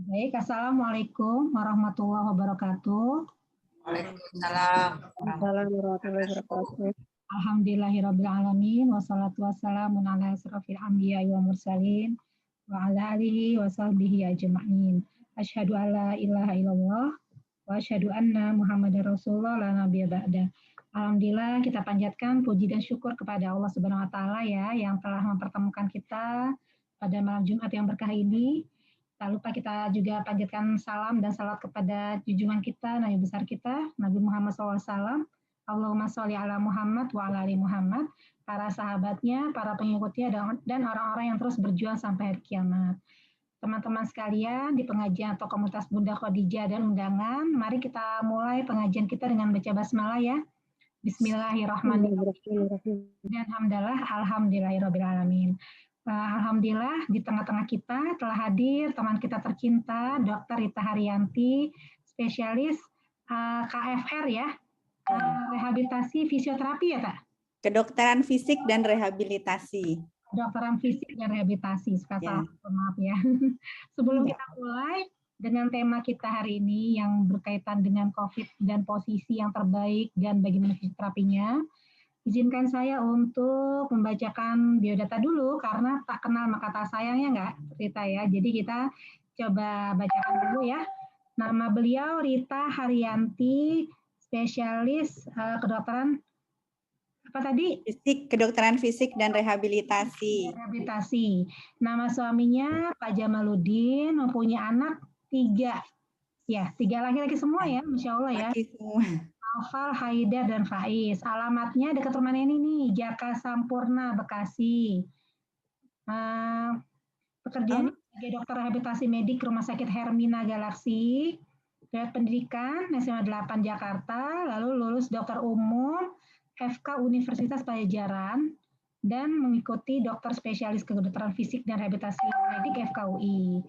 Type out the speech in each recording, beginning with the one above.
Baik, Assalamualaikum warahmatullahi wabarakatuh. Waalaikumsalam Assalamualaikum warahmatullahi wabarakatuh. Alhamdulillahirrabbilalamin, wassalatu wassalamu ala asrofil anbiya wa mursalin, wa ala alihi wa sahbihi ajma'in. Asyhadu an la ilaha illallah, wa asyhadu anna Muhammadar Rasulullah la nabiyya ba'da. Alhamdulillah kita panjatkan puji dan syukur kepada Allah Subhanahu wa taala ya yang telah mempertemukan kita pada malam Jumat yang berkah ini. Tak lupa kita juga panjatkan salam dan salawat kepada junjungan kita, Nabi besar kita, Nabi Muhammad SAW. Allahumma sholli ala Muhammad wa ala ali Muhammad, para sahabatnya, para pengikutnya, dan orang-orang yang terus berjuang sampai hari kiamat. Teman-teman sekalian di pengajian atau komunitas Bunda Khadijah dan undangan, mari kita mulai pengajian kita dengan baca basmalah ya. Bismillahirrahmanirrahim. Dan hamdalah, alhamdulillahirrahmanirrahim. Alhamdulillah di tengah-tengah kita telah hadir teman kita tercinta Dr. Rita Haryanti, spesialis KFR ya, rehabilitasi fisioterapi ya Kak? Kedokteran fisik dan rehabilitasi. Kedokteran fisik dan rehabilitasi, salah, maaf ya. Sebelum kita mulai dengan tema kita hari ini yang berkaitan dengan COVID dan posisi yang terbaik dan bagaimana fisioterapinya, izinkan saya untuk membacakan biodata dulu karena tak kenal maka tak sayangnya nggak Rita ya. Jadi kita coba bacakan dulu ya. Nama beliau Rita Haryanti, spesialis kedokteran apa tadi? Kedokteran fisik dan rehabilitasi. Rehabilitasi. Nama suaminya Pak Jamaludin, mempunyai anak 3. Ya, 3 laki-laki semua ya, Masya Allah ya. Laki semua. Naufal, Haidar, dan Faiz. Alamatnya dekat rumah ini nih, Jaka Sampurna, Bekasi. Pekerjaannya sebagai dokter rehabilitasi medik Rumah Sakit Hermina Galaksi. Lewat pendidikan SMA 8 Jakarta, lalu lulus dokter umum FK Universitas Pajajaran dan mengikuti dokter spesialis kedokteran fisik dan rehabilitasi medik FKUI.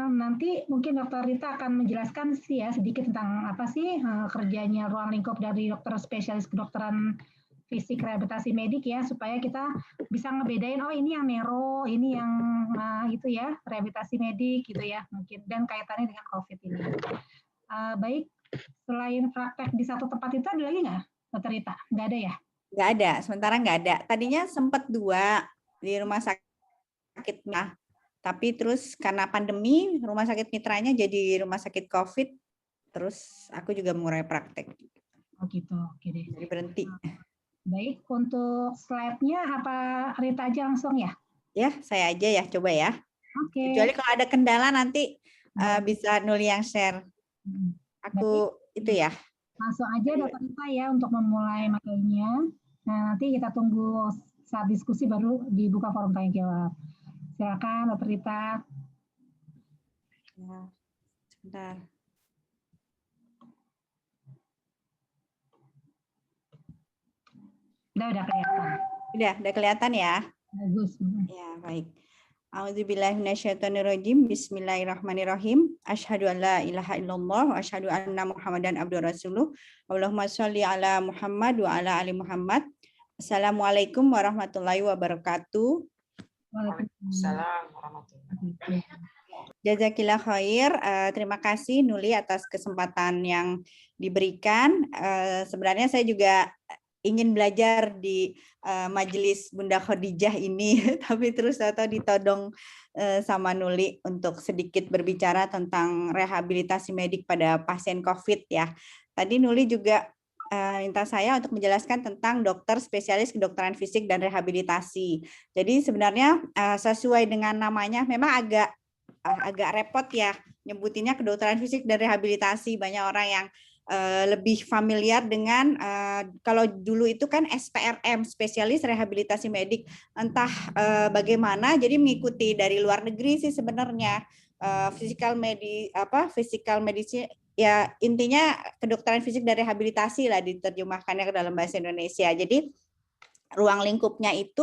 Nanti mungkin Dr. Rita akan menjelaskan sih ya sedikit tentang apa sih kerjanya ruang lingkup dari dokter spesialis kedokteran fisik rehabilitasi medik ya supaya kita bisa ngebedain oh ini yang neuro, ini yang itu ya rehabilitasi medik gitu ya mungkin dan kaitannya dengan COVID ini. Baik, selain praktek di satu tempat itu ada lagi nggak, Dr. Rita? Nggak ada ya? Nggak ada, sementara nggak ada. Tadinya sempat 2 di rumah sakit. Tapi terus karena pandemi, rumah sakit mitranya jadi rumah sakit COVID, terus aku juga mengurangi praktek. Oh gitu, oke deh. Jadi berhenti. Baik, untuk slide-nya apa Rita aja langsung ya? Ya, saya aja ya, coba ya. Oke. Kecuali kalau ada kendala nanti bisa Nuli yang share. Aku baik. Itu ya. Langsung aja Dr. Rita ya untuk memulai materinya. Nah, nanti kita tunggu saat diskusi baru dibuka forum tanya jawab. Silakan Dr. Rita. Ya, sebentar. Udah kelihatan. Udah kelihatan ya. Bagus. Ya, baik. A'udzubillahi minasyaitonirrajim. Bismillahirrahmanirrahim. Asyhadu an la ilaha illallah wa asyhadu anna Muhammadan abduhu rasuluh. Allahumma sholli ala Muhammad wa ala ali Muhammad. Assalamualaikum warahmatullahi wabarakatuh. Waalaikumsalam warahmatullahi wabarakatuh. Jazakillah khair. Terima kasih Nuli atas kesempatan yang diberikan. Sebenarnya saya juga ingin belajar di majelis Bunda Khadijah ini, tapi terus atau ditodong sama Nuli untuk sedikit berbicara tentang rehabilitasi medik pada pasien COVID ya. Tadi Nuli juga minta saya untuk menjelaskan tentang dokter spesialis kedokteran fisik dan rehabilitasi. Jadi sebenarnya sesuai dengan namanya memang agak repot ya nyebutinnya kedokteran fisik dan rehabilitasi. Banyak orang yang lebih familiar dengan kalau dulu itu kan SPRM, spesialis rehabilitasi medik, entah bagaimana, jadi mengikuti dari luar negeri sih sebenarnya physical medicine ya, intinya kedokteran fisik dan rehabilitasi lah diterjemahkannya ke dalam bahasa Indonesia. Jadi ruang lingkupnya itu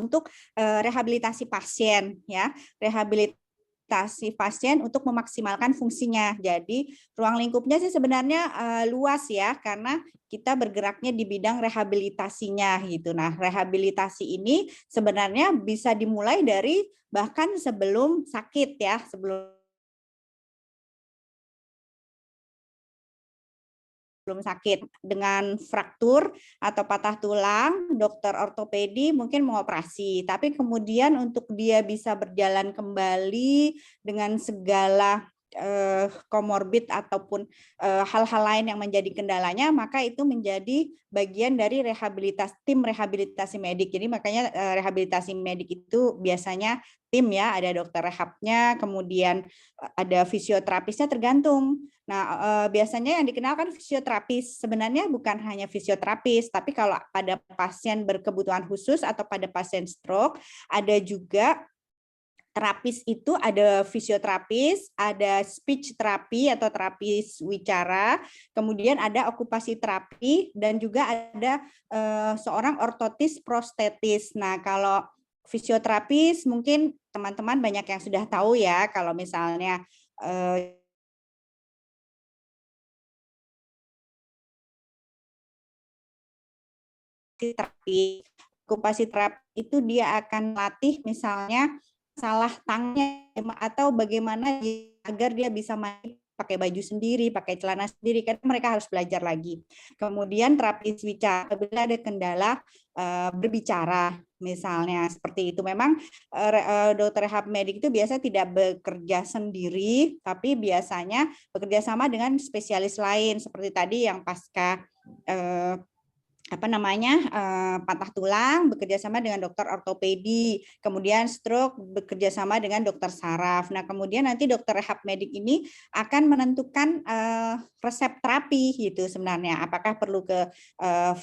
untuk rehabilitasi pasien ya, rehabilitasi pasien untuk memaksimalkan fungsinya. Jadi ruang lingkupnya sih sebenarnya luas ya, karena kita bergeraknya di bidang rehabilitasinya gitu. Nah, rehabilitasi ini sebenarnya bisa dimulai dari bahkan sebelum sakit ya, sebelum belum sakit. Dengan fraktur atau patah tulang, dokter ortopedi mungkin mengoperasi. Tapi kemudian untuk dia bisa berjalan kembali dengan segala komorbid ataupun hal-hal lain yang menjadi kendalanya, maka itu menjadi bagian dari tim rehabilitasi medik. Jadi makanya rehabilitasi medik itu biasanya tim ya, ada dokter rehabnya, kemudian ada fisioterapisnya, tergantung. Nah, biasanya yang dikenalkan fisioterapis sebenarnya bukan hanya fisioterapis, tapi kalau pada pasien berkebutuhan khusus atau pada pasien stroke, ada juga terapis itu ada fisioterapis, ada speech terapi atau terapis wicara, kemudian ada okupasi terapi, dan juga ada seorang ortotis prostetis. Nah, kalau fisioterapis mungkin teman-teman banyak yang sudah tahu ya, kalau misalnya terapi, okupasi terapi itu dia akan latih misalnya salah tangannya atau bagaimana agar dia bisa main pakai baju sendiri, pakai celana sendiri, karena mereka harus belajar lagi. Kemudian terapis wicara, apabila ada kendala berbicara, misalnya seperti itu. Memang dokter rehab medik itu biasa tidak bekerja sendiri, tapi biasanya bekerja sama dengan spesialis lain, seperti tadi yang pasca patah tulang bekerja sama dengan dokter ortopedi, kemudian stroke bekerja sama dengan dokter saraf. Nah, kemudian nanti dokter rehab medik ini akan menentukan resep terapi gitu sebenarnya. Apakah perlu ke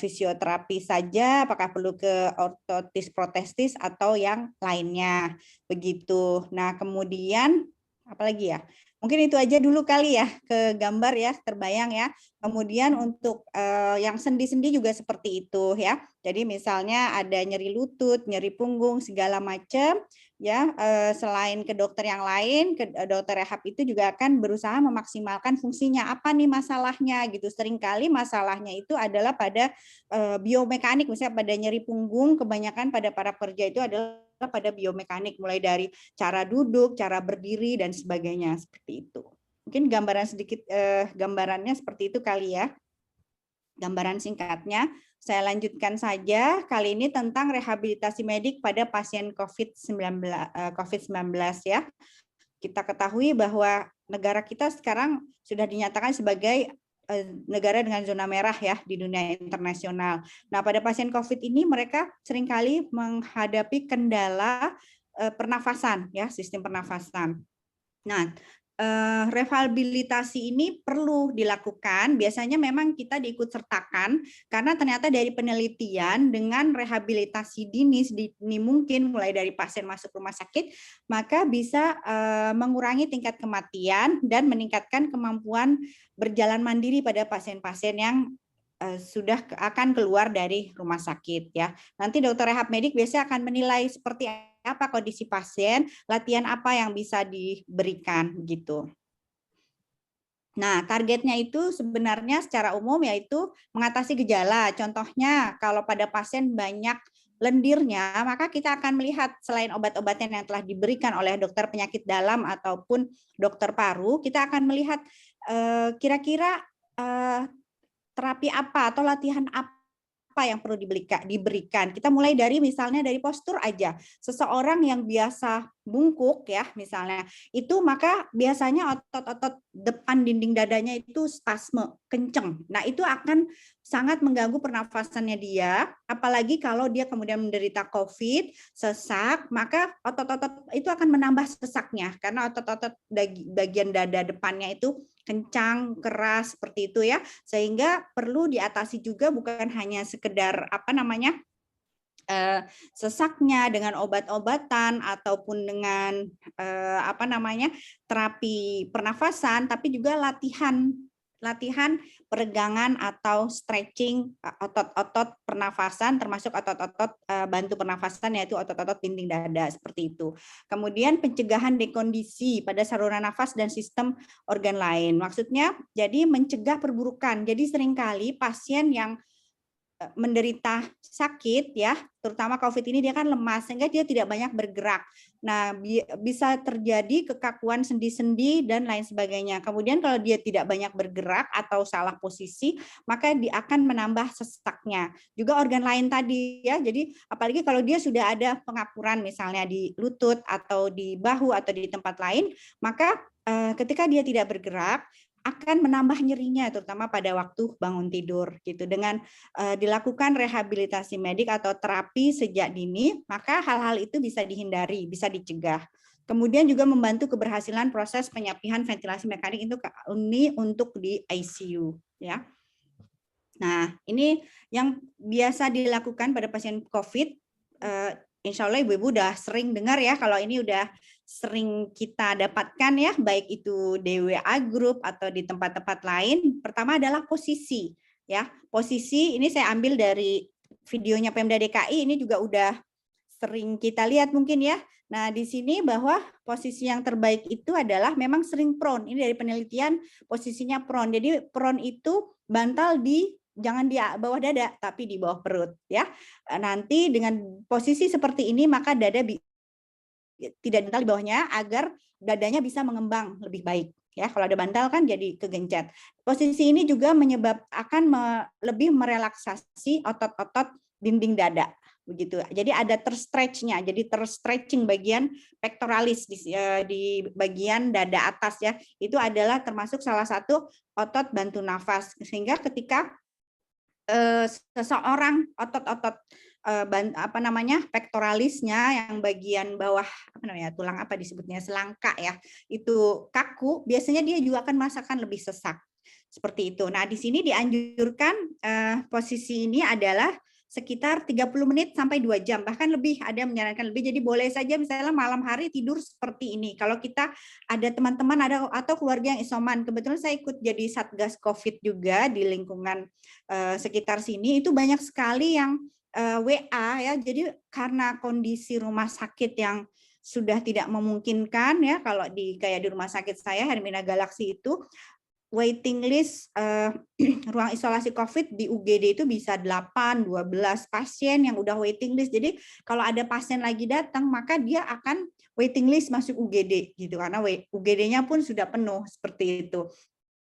fisioterapi saja, apakah perlu ke ortotis protestis atau yang lainnya begitu. Nah, kemudian apalagi ya? Mungkin itu aja dulu kali ya, ke gambar ya, terbayang ya. Kemudian untuk yang sendi-sendi juga seperti itu ya. Jadi misalnya ada nyeri lutut, nyeri punggung, segala macam ya. Selain ke dokter yang lain, ke dokter rehab itu juga akan berusaha memaksimalkan fungsinya. Apa nih masalahnya gitu. Seringkali masalahnya itu adalah pada biomekanik, misalnya pada nyeri punggung, kebanyakan pada para pekerja itu adalah pada biomekanik, mulai dari cara duduk, cara berdiri, dan sebagainya, seperti itu. Mungkin gambarannya seperti itu kali ya. Gambaran singkatnya, saya lanjutkan saja kali ini tentang rehabilitasi medik pada pasien COVID-19 ya. Kita ketahui bahwa negara kita sekarang sudah dinyatakan sebagai negara dengan zona merah ya di dunia internasional. Nah, pada pasien COVID ini mereka seringkali menghadapi kendala pernafasan ya, sistem pernafasan. Nah, rehabilitasi ini perlu dilakukan. Biasanya memang kita diikut sertakan karena ternyata dari penelitian dengan rehabilitasi dini mungkin mulai dari pasien masuk rumah sakit, maka bisa mengurangi tingkat kematian dan meningkatkan kemampuan berjalan mandiri pada pasien-pasien yang sudah akan keluar dari rumah sakit ya. Nanti dokter rehab medik biasanya akan menilai seperti apa kondisi pasien, latihan apa yang bisa diberikan gitu. Nah, targetnya itu sebenarnya secara umum yaitu mengatasi gejala. Contohnya kalau pada pasien banyak lendirnya, maka kita akan melihat selain obat-obatan yang telah diberikan oleh dokter penyakit dalam ataupun dokter paru, kita akan melihat kira-kira terapi apa atau latihan apa yang perlu diberikan. Kita mulai dari misalnya dari postur aja. Seseorang yang biasa bungkuk ya misalnya, itu maka biasanya otot-otot depan dinding dadanya itu spasme, kenceng. Nah, itu akan sangat mengganggu pernafasannya dia, apalagi kalau dia kemudian menderita COVID, sesak, maka otot-otot itu akan menambah sesaknya karena otot-otot bagian dada depannya itu kencang, keras seperti itu ya, sehingga perlu diatasi juga bukan hanya sekedar sesaknya dengan obat-obatan ataupun dengan terapi pernafasan, tapi juga latihan peregangan atau stretching otot-otot pernafasan, termasuk otot-otot bantu pernafasan, yaitu otot-otot dinding dada seperti itu. Kemudian pencegahan dekondisi pada saluran nafas dan sistem organ lain. Maksudnya jadi mencegah perburukan. Jadi seringkali pasien yang menderita sakit ya, terutama COVID ini dia kan lemas sehingga dia tidak banyak bergerak. Nah, bisa terjadi kekakuan sendi-sendi dan lain sebagainya. Kemudian kalau dia tidak banyak bergerak atau salah posisi, maka dia akan menambah sesaknya. Juga organ lain tadi ya. Jadi apalagi kalau dia sudah ada pengapuran misalnya di lutut atau di bahu atau di tempat lain, maka ketika dia tidak bergerak akan menambah nyerinya terutama pada waktu bangun tidur gitu. Dengan dilakukan rehabilitasi medik atau terapi sejak dini, maka hal-hal itu bisa dihindari, bisa dicegah. Kemudian juga membantu keberhasilan proses penyapihan ventilasi mekanik itu ini untuk di ICU ya. Nah, ini yang biasa dilakukan pada pasien COVID. Insya Allah ibu-ibu udah sering dengar ya, kalau ini udah sering kita dapatkan ya, baik itu di WA group atau di tempat-tempat lain. Pertama adalah posisi ya. Posisi ini saya ambil dari videonya Pemda DKI, ini juga udah sering kita lihat mungkin ya. Nah, di sini bahwa posisi yang terbaik itu adalah memang sering prone. Ini dari penelitian posisinya prone. Jadi prone itu bantal jangan di bawah dada, tapi di bawah perut ya. Nanti dengan posisi seperti ini maka dada tidak bantal di bawahnya agar dadanya bisa mengembang lebih baik ya. Kalau ada bantal kan jadi kegencet. Posisi ini juga akan lebih merelaksasi otot-otot dinding dada begitu. Jadi ada terstretchnya, jadi terstretching bagian pectoralis di bagian dada atas ya. Itu adalah termasuk salah satu otot bantu nafas sehingga ketika seseorang otot-otot pektoralisnya yang bagian bawah tulang disebutnya selangka ya itu kaku, biasanya dia juga akan merasakan lebih sesak seperti itu. Nah, di sini dianjurkan posisi ini adalah sekitar 30 menit sampai 2 jam, bahkan lebih, ada yang menyarankan lebih. Jadi boleh saja misalnya malam hari tidur seperti ini. Kalau kita ada teman-teman atau keluarga yang isoman, kebetulan saya ikut jadi Satgas COVID juga di lingkungan sekitar sini, itu banyak sekali yang WA ya. Jadi karena kondisi rumah sakit yang sudah tidak memungkinkan ya, kalau kayak di rumah sakit saya Hermina Galaxy itu waiting list ruang isolasi COVID di UGD itu bisa 8-12 pasien yang udah waiting list. Jadi kalau ada pasien lagi datang, maka dia akan waiting list masuk UGD gitu, karena UGD-nya pun sudah penuh seperti itu.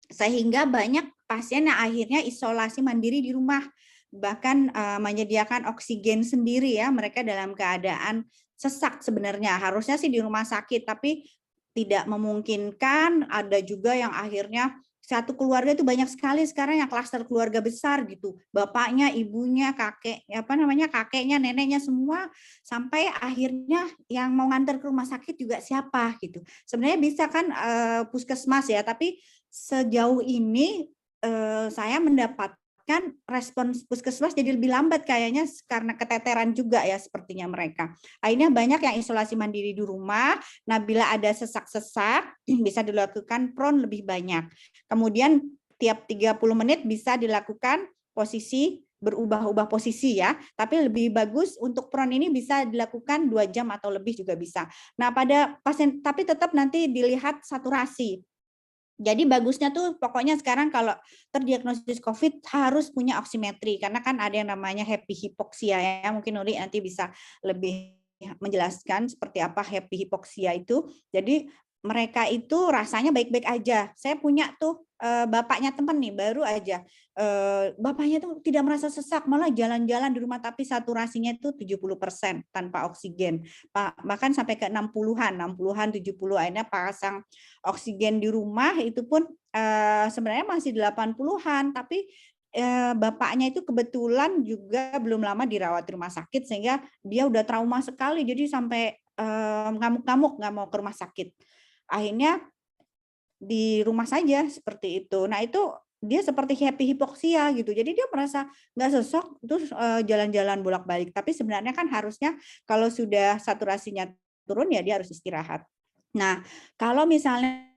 Sehingga banyak pasien yang akhirnya isolasi mandiri di rumah, bahkan menyediakan oksigen sendiri ya. Mereka dalam keadaan sesak sebenarnya, harusnya sih di rumah sakit, tapi tidak memungkinkan. Ada juga yang akhirnya satu keluarga itu banyak sekali sekarang yang klaster keluarga besar gitu, bapaknya, ibunya, kakeknya, neneknya semua, sampai akhirnya yang mau nganter ke rumah sakit juga siapa gitu. Sebenarnya bisa kan puskesmas ya, tapi sejauh ini saya mendapatkan respon puskesmas jadi lebih lambat kayaknya karena keteteran juga ya sepertinya mereka. Akhirnya banyak yang isolasi mandiri di rumah. Nah, bila ada sesak-sesak bisa dilakukan prone lebih banyak. Kemudian tiap 30 menit bisa dilakukan posisi, berubah-ubah posisi ya. Tapi lebih bagus untuk prone ini bisa dilakukan 2 jam atau lebih juga bisa. Nah, pada pasien tapi tetap nanti dilihat saturasi. Jadi bagusnya tuh pokoknya sekarang kalau terdiagnosis COVID harus punya oksimetri, karena kan ada yang namanya happy hipoksia ya. Mungkin Nuri nanti bisa lebih menjelaskan seperti apa happy hipoksia itu. Jadi mereka itu rasanya baik-baik aja. Saya punya tuh bapaknya teman nih, baru aja bapaknya tuh tidak merasa sesak, malah jalan-jalan di rumah tapi saturasinya itu 70% tanpa oksigen. Bahkan sampai ke 60-an, 70, akhirnya pasang oksigen di rumah itu pun sebenarnya masih 80-an, tapi bapaknya itu kebetulan juga belum lama dirawat di rumah sakit sehingga dia udah trauma sekali, jadi sampai ngamuk-ngamuk nggak mau ke rumah sakit. Akhirnya di rumah saja seperti itu. Nah, itu dia seperti happy hipoksia gitu. Jadi dia merasa nggak sesak terus jalan-jalan bolak-balik. Tapi sebenarnya kan harusnya kalau sudah saturasinya turun ya dia harus istirahat. Nah, kalau misalnya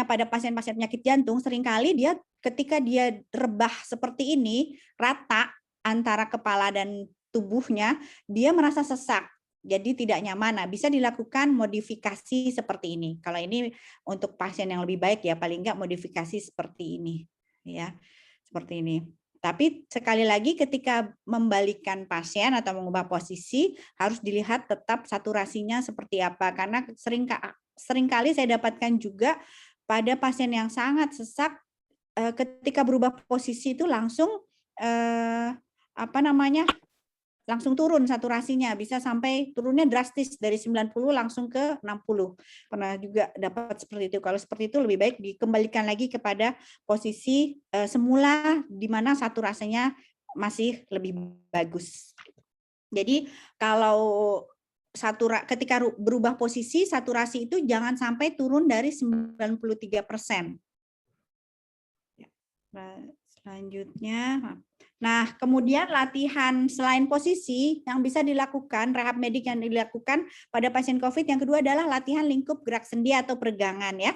pada pasien-pasien penyakit jantung seringkali dia ketika dia rebah seperti ini rata antara kepala dan tubuhnya, dia merasa sesak. Jadi tidak nyaman. Nah, bisa dilakukan modifikasi seperti ini. Kalau ini untuk pasien yang lebih baik ya paling enggak modifikasi seperti ini ya. Seperti ini. Tapi sekali lagi ketika membalikkan pasien atau mengubah posisi harus dilihat tetap saturasinya seperti apa, karena seringkali saya dapatkan juga pada pasien yang sangat sesak ketika berubah posisi itu langsung langsung turun saturasinya, bisa sampai turunnya drastis dari 90 langsung ke 60. Pernah juga dapat seperti itu. Kalau seperti itu lebih baik dikembalikan lagi kepada posisi semula di mana saturasinya masih lebih bagus. Jadi kalau ketika berubah posisi saturasi itu jangan sampai turun dari 93%. Selanjutnya, nah kemudian latihan selain posisi yang bisa dilakukan, rehab medik yang dilakukan pada pasien COVID yang kedua adalah latihan lingkup gerak sendi atau peregangan ya.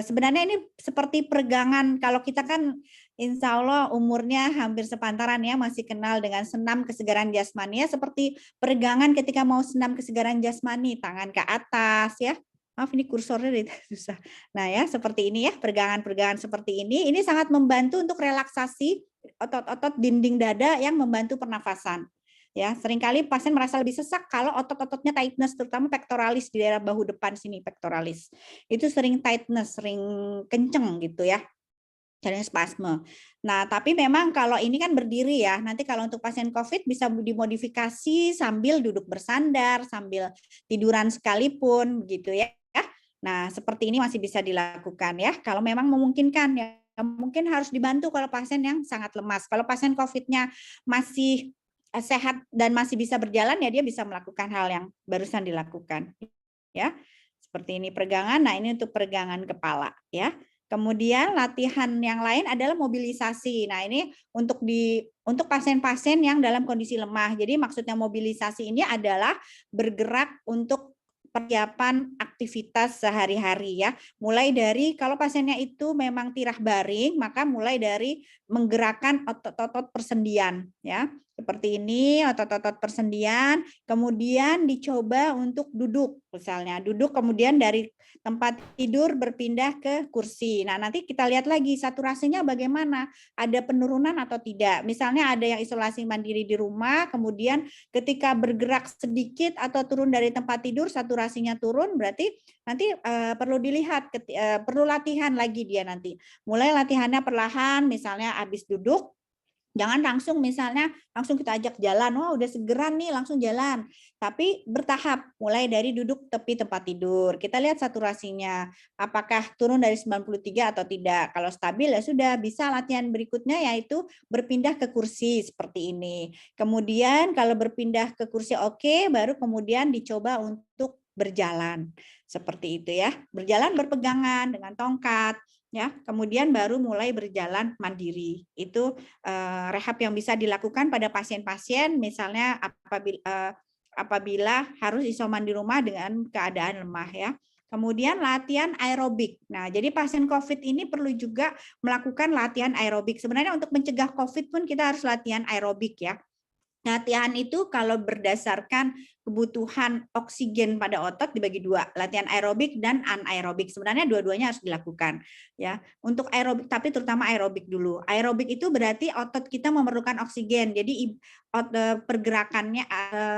Sebenarnya ini seperti peregangan, kalau kita kan insya Allah umurnya hampir sepantaran ya, masih kenal dengan senam kesegaran jasmani ya, seperti peregangan ketika mau senam kesegaran jasmani, tangan ke atas ya. Maaf ini kursornya susah. Nah ya seperti ini ya, peregangan-peregangan seperti ini sangat membantu untuk relaksasi otot-otot dinding dada yang membantu pernafasan. Ya, seringkali pasien merasa lebih sesak kalau otot-ototnya tightness, terutama pectoralis di daerah bahu depan sini, pectoralis. Itu sering tightness, sering kenceng gitu ya. Caranya spasme. Nah, tapi memang kalau ini kan berdiri ya. Nanti kalau untuk pasien COVID bisa dimodifikasi sambil duduk bersandar, sambil tiduran sekalipun gitu ya. Nah, seperti ini masih bisa dilakukan ya. Kalau memang memungkinkan ya, mungkin harus dibantu kalau pasien yang sangat lemas. Kalau pasien COVID-nya masih sehat dan masih bisa berjalan ya dia bisa melakukan hal yang barusan dilakukan. Ya. Seperti ini peregangan. Nah, ini untuk peregangan kepala ya. Kemudian latihan yang lain adalah mobilisasi. Nah, ini untuk pasien-pasien yang dalam kondisi lemah. Jadi maksudnya mobilisasi ini adalah bergerak untuk persiapan aktivitas sehari-hari ya. Mulai dari kalau pasiennya itu memang tirah baring, maka mulai dari menggerakkan otot-otot persendian ya. Seperti ini otot-otot persendian, kemudian dicoba untuk duduk misalnya. Duduk kemudian dari tempat tidur berpindah ke kursi. Nah, nanti kita lihat lagi saturasinya bagaimana, ada penurunan atau tidak. Misalnya ada yang isolasi mandiri di rumah, kemudian ketika bergerak sedikit atau turun dari tempat tidur saturasinya turun, berarti nanti perlu dilihat, perlu latihan lagi dia nanti. Mulai latihannya perlahan, misalnya habis duduk, jangan langsung misalnya langsung kita ajak jalan, wah udah segeran nih langsung jalan. Tapi bertahap, mulai dari duduk tepi tempat tidur. Kita lihat saturasinya, apakah turun dari 93 atau tidak. Kalau stabil ya sudah, bisa latihan berikutnya yaitu berpindah ke kursi seperti ini. Kemudian kalau berpindah ke kursi oke, baru kemudian dicoba untuk berjalan. Seperti itu ya. Berjalan berpegangan dengan tongkat. Ya, kemudian baru mulai berjalan mandiri. Itu rehab yang bisa dilakukan pada pasien-pasien misalnya apabila harus isoman di rumah dengan keadaan lemah ya. Kemudian latihan aerobik. Nah, jadi pasien COVID ini perlu juga melakukan latihan aerobik. Sebenarnya untuk mencegah COVID pun kita harus latihan aerobik ya. Latihan itu kalau berdasarkan kebutuhan oksigen pada otot dibagi dua, latihan aerobik dan anaerobik. Sebenarnya dua-duanya harus dilakukan ya. Untuk aerobik, tapi terutama aerobik dulu. Aerobik itu berarti otot kita memerlukan oksigen. Jadi pergerakannya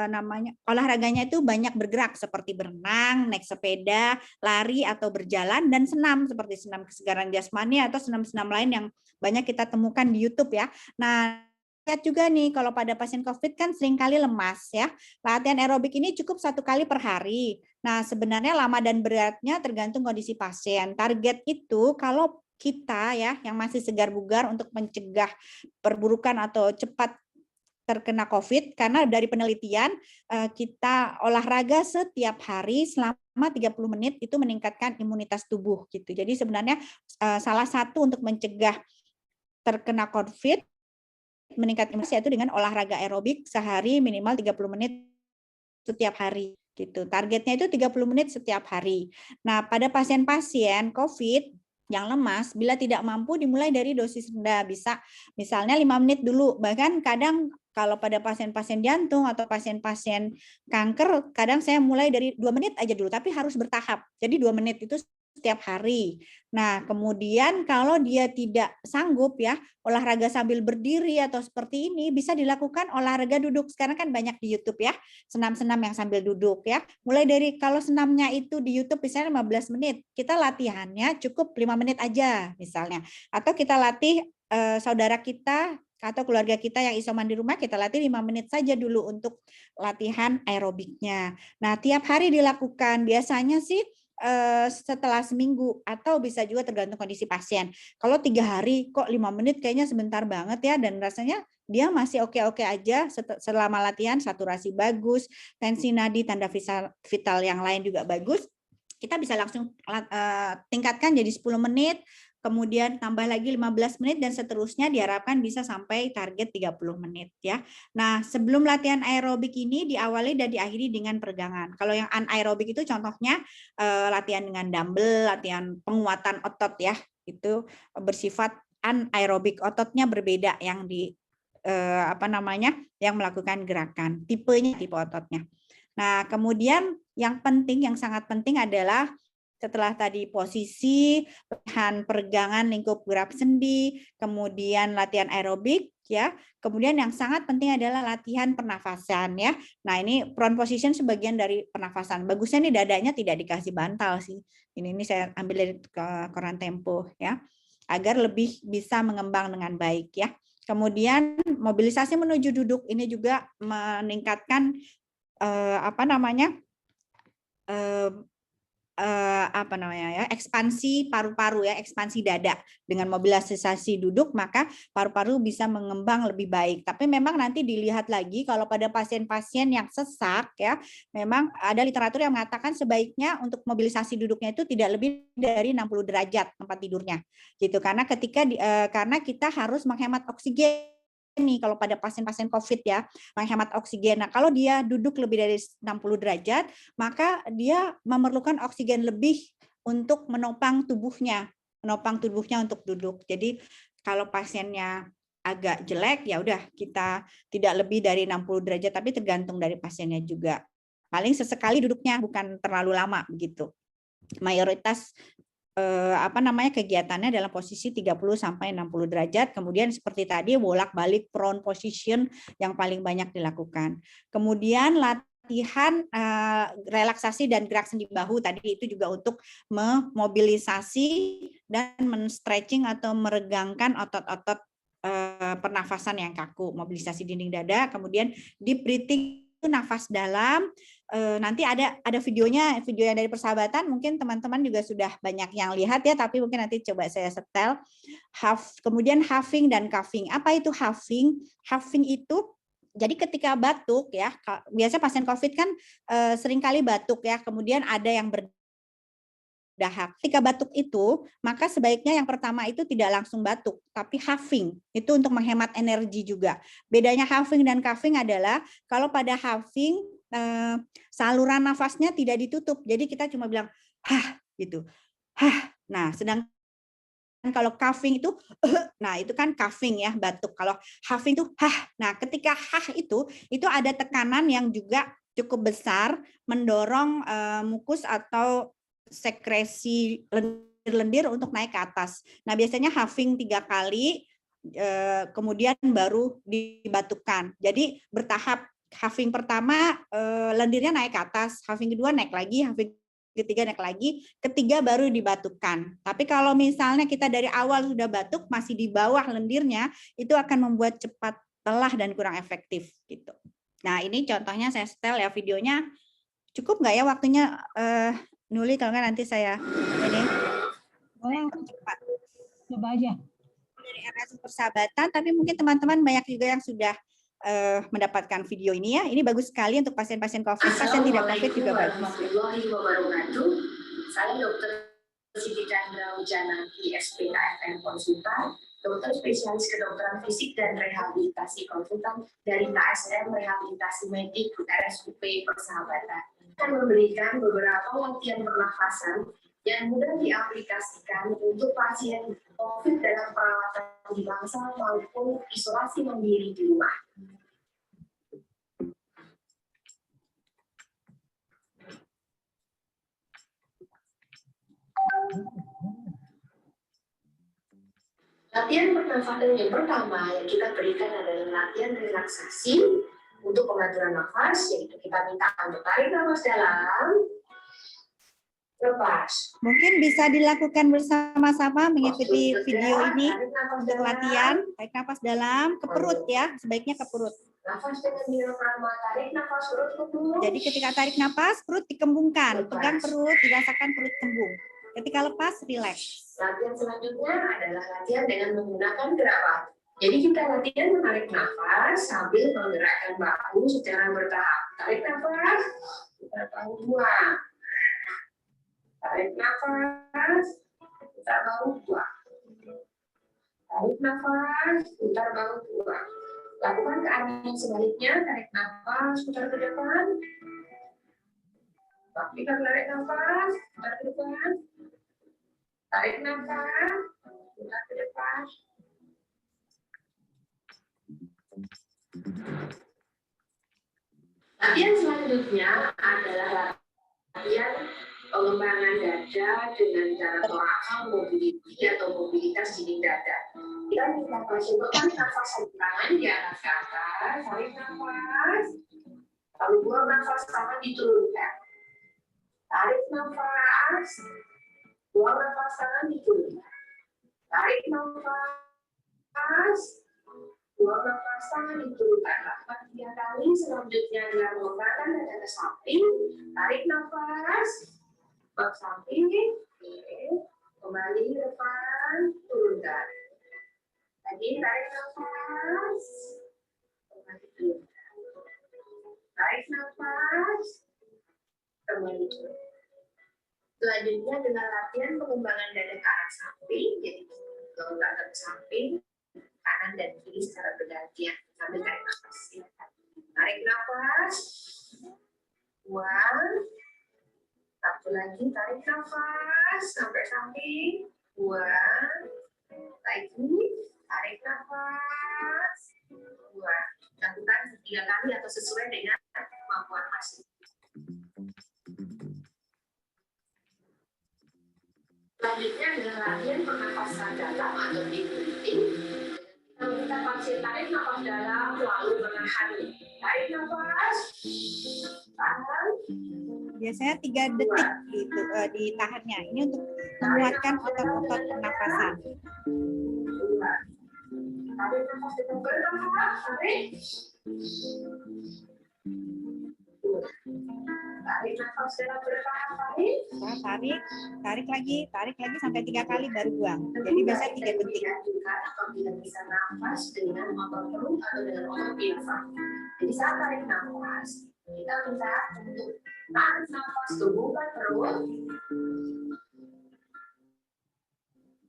namanya olahraganya itu banyak bergerak seperti berenang, naik sepeda, lari atau berjalan dan senam seperti senam kesegaran jasmani atau senam-senam lain yang banyak kita temukan di YouTube ya. Nah, lihat juga nih kalau pada pasien COVID kan seringkali lemas ya. Latihan aerobik ini cukup 1 kali per hari. Nah, sebenarnya lama dan beratnya tergantung kondisi pasien. Target itu kalau kita ya yang masih segar bugar untuk mencegah perburukan atau cepat terkena COVID, karena dari penelitian kita olahraga setiap hari selama 30 menit itu meningkatkan imunitas tubuh gitu. Jadi sebenarnya salah satu untuk mencegah terkena COVID meningkat imunitas yaitu dengan olahraga aerobik sehari minimal 30 menit setiap hari gitu. Targetnya itu 30 menit setiap hari. Nah, pada pasien-pasien COVID yang lemas, bila tidak mampu dimulai dari dosis rendah, bisa misalnya 5 menit dulu. Bahkan kadang kalau pada pasien-pasien jantung atau pasien-pasien kanker, kadang saya mulai dari 2 menit aja dulu, tapi harus bertahap. Jadi 2 menit itu setiap hari. Nah, kemudian kalau dia tidak sanggup ya olahraga sambil berdiri atau seperti ini, bisa dilakukan olahraga duduk. Sekarang kan banyak di YouTube ya, senam-senam yang sambil duduk ya. Mulai dari kalau senamnya itu di YouTube misalnya 15 menit, kita latihannya cukup 5 menit aja misalnya. Atau kita latih saudara kita atau keluarga kita yang isoman di rumah, kita latih 5 menit saja dulu untuk latihan aerobiknya. Nah, tiap hari dilakukan. Biasanya sih setelah seminggu atau bisa juga tergantung kondisi pasien. Kalau 3 hari kok 5 menit kayaknya sebentar banget ya, dan rasanya dia masih oke-oke aja selama latihan, saturasi bagus, tensi nadi, tanda vital yang lain juga bagus, kita bisa langsung tingkatkan jadi 10 menit, kemudian tambah lagi 15 menit dan seterusnya, diharapkan bisa sampai target 30 menit ya. Nah, sebelum latihan aerobik ini diawali dan diakhiri dengan peregangan. Kalau yang anaerobik itu contohnya latihan dengan dumbbell, latihan penguatan otot ya. Itu bersifat anaerobik, ototnya berbeda yang yang melakukan gerakan. Tipe ototnya. Nah, kemudian yang penting, yang sangat penting adalah setelah tadi posisi, latihan peregangan lingkup gerak sendi, kemudian latihan aerobik ya. Kemudian yang sangat penting adalah latihan pernafasan ya. Nah, ini prone position sebagian dari pernafasan. Bagusnya nih dadanya tidak dikasih bantal sih. Ini saya ambil dari koran Tempo ya. Agar lebih bisa mengembang dengan baik ya. Kemudian mobilisasi menuju duduk ini juga meningkatkan ekspansi paru-paru ya, ekspansi dada. Dengan mobilisasi duduk maka paru-paru bisa mengembang lebih baik. Tapi memang nanti dilihat lagi kalau pada pasien-pasien yang sesak ya, memang ada literatur yang mengatakan sebaiknya untuk mobilisasi duduknya itu tidak lebih dari 60 derajat tempat tidurnya. Gitu, karena karena kita harus menghemat oksigen nih kalau pada pasien-pasien COVID ya, menghemat oksigen. Nah, kalau dia duduk lebih dari 60 derajat, maka dia memerlukan oksigen lebih untuk menopang tubuhnya untuk duduk. Jadi kalau pasiennya agak jelek, ya udah kita tidak lebih dari 60 derajat, tapi tergantung dari pasiennya juga. Paling sesekali duduknya, bukan terlalu lama begitu. Mayoritas kegiatannya dalam posisi 30 sampai 60 derajat. Kemudian seperti tadi bolak-balik prone position yang paling banyak dilakukan. Kemudian latihan relaksasi dan gerak sendi bahu tadi itu juga untuk memobilisasi dan men-stretching atau meregangkan otot-otot pernafasan yang kaku, mobilisasi dinding dada, kemudian deep breathing itu nafas dalam. Nanti ada videonya, video yang dari persahabatan, mungkin teman-teman juga sudah banyak yang lihat ya, tapi mungkin nanti coba saya setel. Kemudian huffing dan coughing. Apa itu huffing? Huffing itu jadi ketika batuk ya, biasa pasien COVID kan seringkali batuk ya, kemudian ada yang berdahak. Ketika batuk itu, maka sebaiknya yang pertama itu tidak langsung batuk, tapi huffing. Itu untuk menghemat energi juga. Bedanya huffing dan coughing adalah kalau pada huffing saluran nafasnya tidak ditutup. Jadi kita cuma bilang hah gitu. Hah. Nah, sedangkan kalau coughing itu nah itu kan coughing ya, batuk. Kalau huffing itu hah. Nah, ketika hah itu ada tekanan yang juga cukup besar mendorong mukus atau sekresi lendir untuk naik ke atas. Nah, biasanya huffing 3 kali kemudian baru dibatukkan. Jadi bertahap. Huffing pertama lendirnya naik ke atas, huffing kedua naik lagi, huffing ketiga naik lagi, ketiga baru dibatukkan. Tapi kalau misalnya kita dari awal sudah batuk masih di bawah lendirnya, itu akan membuat cepat lelah dan kurang efektif gitu. Nah, ini contohnya saya setel ya videonya. Cukup nggak ya waktunya, Nuli? Kalau nggak nanti saya ini. Boleh, cepat. Coba aja. Dari RS Persahabatan, tapi mungkin teman-teman banyak juga yang sudah mendapatkan video ini ya. Ini bagus sekali untuk pasien-pasien COVID, pasien tidak COVID juga bagus. Saya Dr. Siti Chandra Wijana di SPKFM Konsultan, dokter spesialis kedokteran fisik dan rehabilitasi konsultan dari KSM Rehabilitasi Medik RSUP Persahabatan. Akan memberikan beberapa latihan pernafasan yang mudah diaplikasikan untuk pasien COVID dalam perawatan di bangsal maupun isolasi mandiri di rumah. Latihan pernafasan yang pertama yang kita berikan adalah latihan relaksasi untuk pengaturan nafas, yaitu kita minta untuk tarik nafas dalam, lepas. Mungkin bisa dilakukan bersama-sama mengikuti video ini untuk latihan. Tarik nafas dalam, ke perut ya, sebaiknya ke perut. Nafas dengan diafragma, tarik nafas perut ke perut. Jadi ketika tarik nafas, perut dikembungkan, pegang perut, dirasakan perut kembung. Ketika lepas, rileks. Latihan selanjutnya adalah latihan dengan menggunakan gerak bahu. Jadi kita latihan menarik nafas sambil menggerakkan bahu secara bertahap. Tarik nafas, putar bahu buang. Tarik nafas, putar bahu buang. Tarik nafas, putar bahu buang. Lakukan ke arah yang sebaliknya, tarik nafas, putar ke depan. Kita tarik nafas, putar ke depan. Tarik nafas, putar ke depan. Latihan selanjutnya adalah latihan pengembangan dada dengan cara torakal mobility atau mobilitas dinding dada. Kita minta pasien tarik nafas satu tangan di atas ke atas, tarik nafas, lalu buang nafas tangan diturunkan. Tarik nafas, buang nafas tangan diturunkan. Tarik nafas, buang nafas tangan diturunkan. Lakukan 3 kali. Selanjutnya adalah mengembangkan dada ke samping. Tarik nafas, ke samping. Kembali depan, turunkan. Lagi tarik nafas, kembali turunkan. Tarik nafas, kembali turunkan. Selanjutnya adalah latihan pengembangan dada ke arah samping. Jadi mengembangkan ke samping, kanan dan kiri secara bergantian sambil tarik nafas. Tarik nafas, buang. Satu lagi, tarik nafas sampai samping, buang. Lagi, tarik nafas, buang. Lakukan 3 kali atau sesuai dengan kemampuan masing. Selanjutnya adalah latihan pernafasan dalam atau deep breathing. Kita pasien tarik nafas dalam, lalu menahan. Tarik nafas, tahan. Biasanya 3 detik gitu, ditahannya. Ini untuk menguatkan otot-otot pernafasan. Tarik nafas dengan bertahap, tarik. Tarik nafas dalam bertahap, tarik. Tarik lagi sampai 3 kali baru buang. Jadi biasanya 3 detik. Apabila bisa nafas dengan otot perut atau dengan otot diafragma. Jadi saat tarik nafas, kita minta untuk tarik nafas hubungkan perut.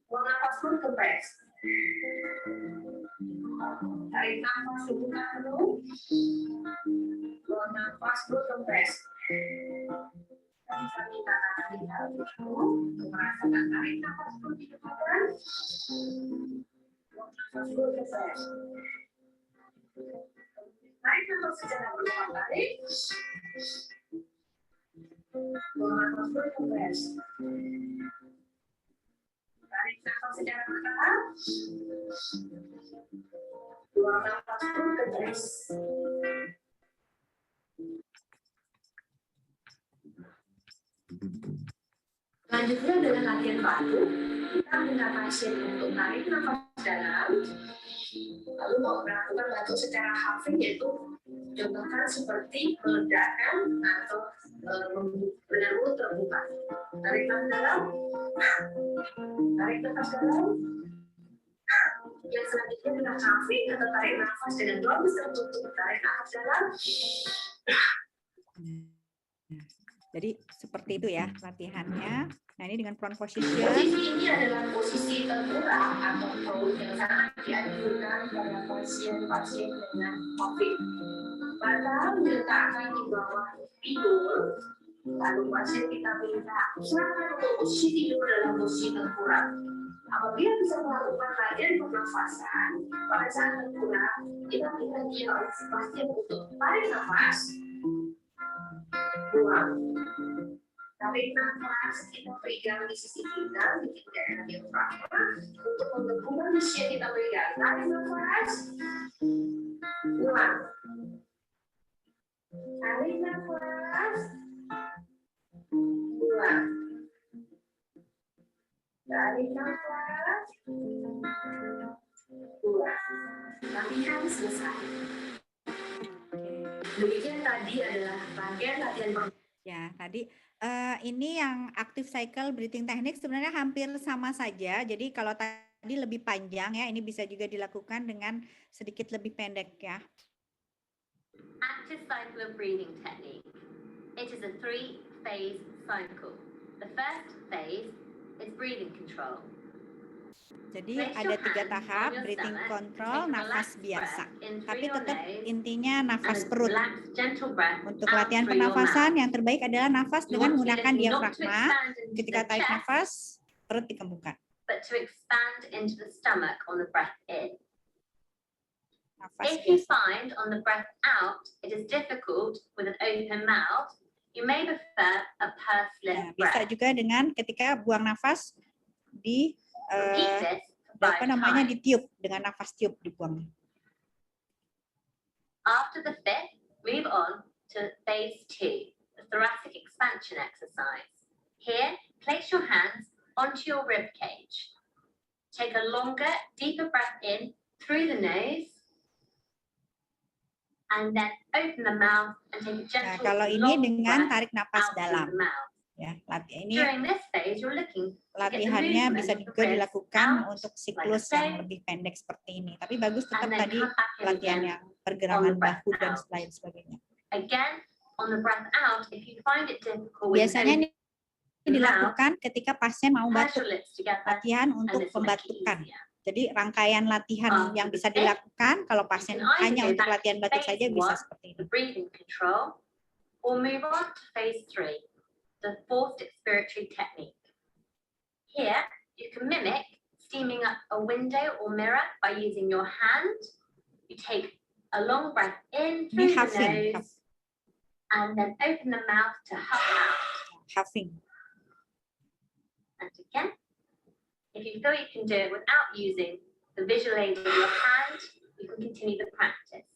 Buang nafas perut kempes. Tarik nafas hubungkan perut. Buang nafas perut kempes. Bisa kita tarik nafas untuk merasakan tarik nafas perut di depan. Buang nafas perut kempes. Tarik nafas secara bertahap, tarik. Buang nafas perut kempes. Tarik nafas secara bertahap. Buang nafas perut kempes. Selanjutnya adalah latihan batu. Kita minta pasien untuk tarik nafas dalam, lalu melakukan batu secara huffing, yaitu contohkan seperti meledakan atau dengan mulut terbuka. Tarik nafas dalam, tarik nafas dalam. Yang selanjutnya adalah huffing atau tarik nafas dengan glottis tertutup. Tarik nafas dalam. Jadi seperti itu ya latihannya. Nah ini dengan prone position. Posisi ini adalah posisi tengkorak atau perut yang sangat dianjurkan pada pasien-pasien dengan COVID. Mata diletakkan di bawah tidur, lalu pasien kita minta usahakan untuk posisi tidur dalam posisi tengkorak. Apabila bisa melakukan latihan pernafasan pada saat tengkorak, kita minta dia pasien untuk tarik nafas, buang. Tarik nafas, kita pegang di sisi pinggang, di daerah diafragma. Untuk menggabungkan manusia kita pegang. Tarik nafas. Ulang. Tarik nafas. Ulang. Tarik nafas. Ulang. Latihan selesai. Demikian tadi adalah bagian latihan. Ya, tadi ini yang active cycle breathing technique sebenarnya hampir sama saja. Jadi kalau tadi lebih panjang ya, ini bisa juga dilakukan dengan sedikit lebih pendek ya. Active cycle of breathing technique. It is a 3-phase cycle. The first phase is breathing control. Jadi ada 3 tahap, breathing control, nafas biasa. Tapi tetap intinya nafas perut. Untuk latihan pernafasan yang terbaik adalah nafas dengan menggunakan diafragma. Ketika tarik nafas, perut dikembangkan. But to expand into the stomach on the breath in. Nafas If you biasa. find on the breath out it is difficult with an open mouth, you may prefer a purseless Nah, bisa breath. juga dengan ketika buang nafas di Repeat this for apa 5 namanya times. ditiup dengan nafas tiup dibuang. After the 5th, move on to phase 2, the thoracic expansion exercise. Here, place your hands onto your rib cage. Take a longer, deeper breath in through the nose, and then open the mouth and take a Nah, gentle, kalau ini long dengan breath tarik nafas out through dalam the mouth. ya. Ini During this phase, you're looking latihannya bisa juga dilakukan untuk siklus like a yang lebih pendek seperti ini. Tapi bagus tetap and then tadi come back in latihan again. yang pergerakan breath bahu dan out. lain sebagainya. Again, on the breath out, if you find it difficult with Biasanya an ini dilakukan ketika pasien mau open, press batuk. your lips together, Latihan and untuk this will make it pembatukan. easier. Jadi rangkaian latihan yang bisa dilakukan kalau pasien hanya untuk latihan batuk saja bisa seperti ini. The breathing control, or move on to phase 3, the forced expiratory technique. Here, you can mimic steaming up a window or mirror by using your hand. You take a long breath in Ini through the huffing, nose, and then open the mouth to huff out. huffing. And again, if you feel you can do it without using the visual aid of your hand, you can continue the practice.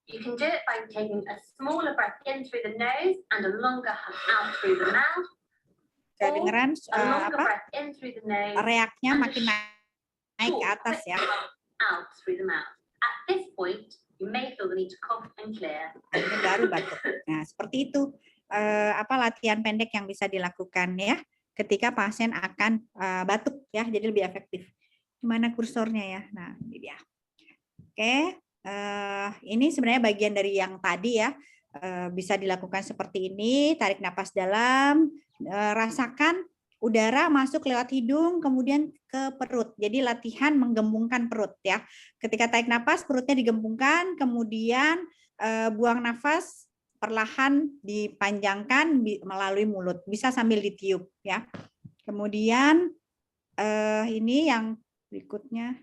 You can do it by taking a smaller breath in through the nose and a longer huff out through the mouth. Kedengeran A longer apa? breath in through the nose Reaknya makin naik ke atas ya. out through the mouth. At this point, you may feel the need to cough and clear. Ini baru batuk. Nah, seperti itu latihan pendek yang bisa dilakukan ya ketika pasien akan batuk ya, jadi lebih efektif. Gimana kursornya ya? Nah, ini dia. Oke, ini sebenarnya bagian dari yang tadi ya. Bisa dilakukan seperti ini, tarik napas dalam, rasakan udara masuk lewat hidung kemudian ke perut. Jadi latihan menggembungkan perut ya. Ketika tarik napas perutnya digembungkan, kemudian buang nafas perlahan dipanjangkan melalui mulut. Bisa sambil ditiup ya. Kemudian ini yang berikutnya.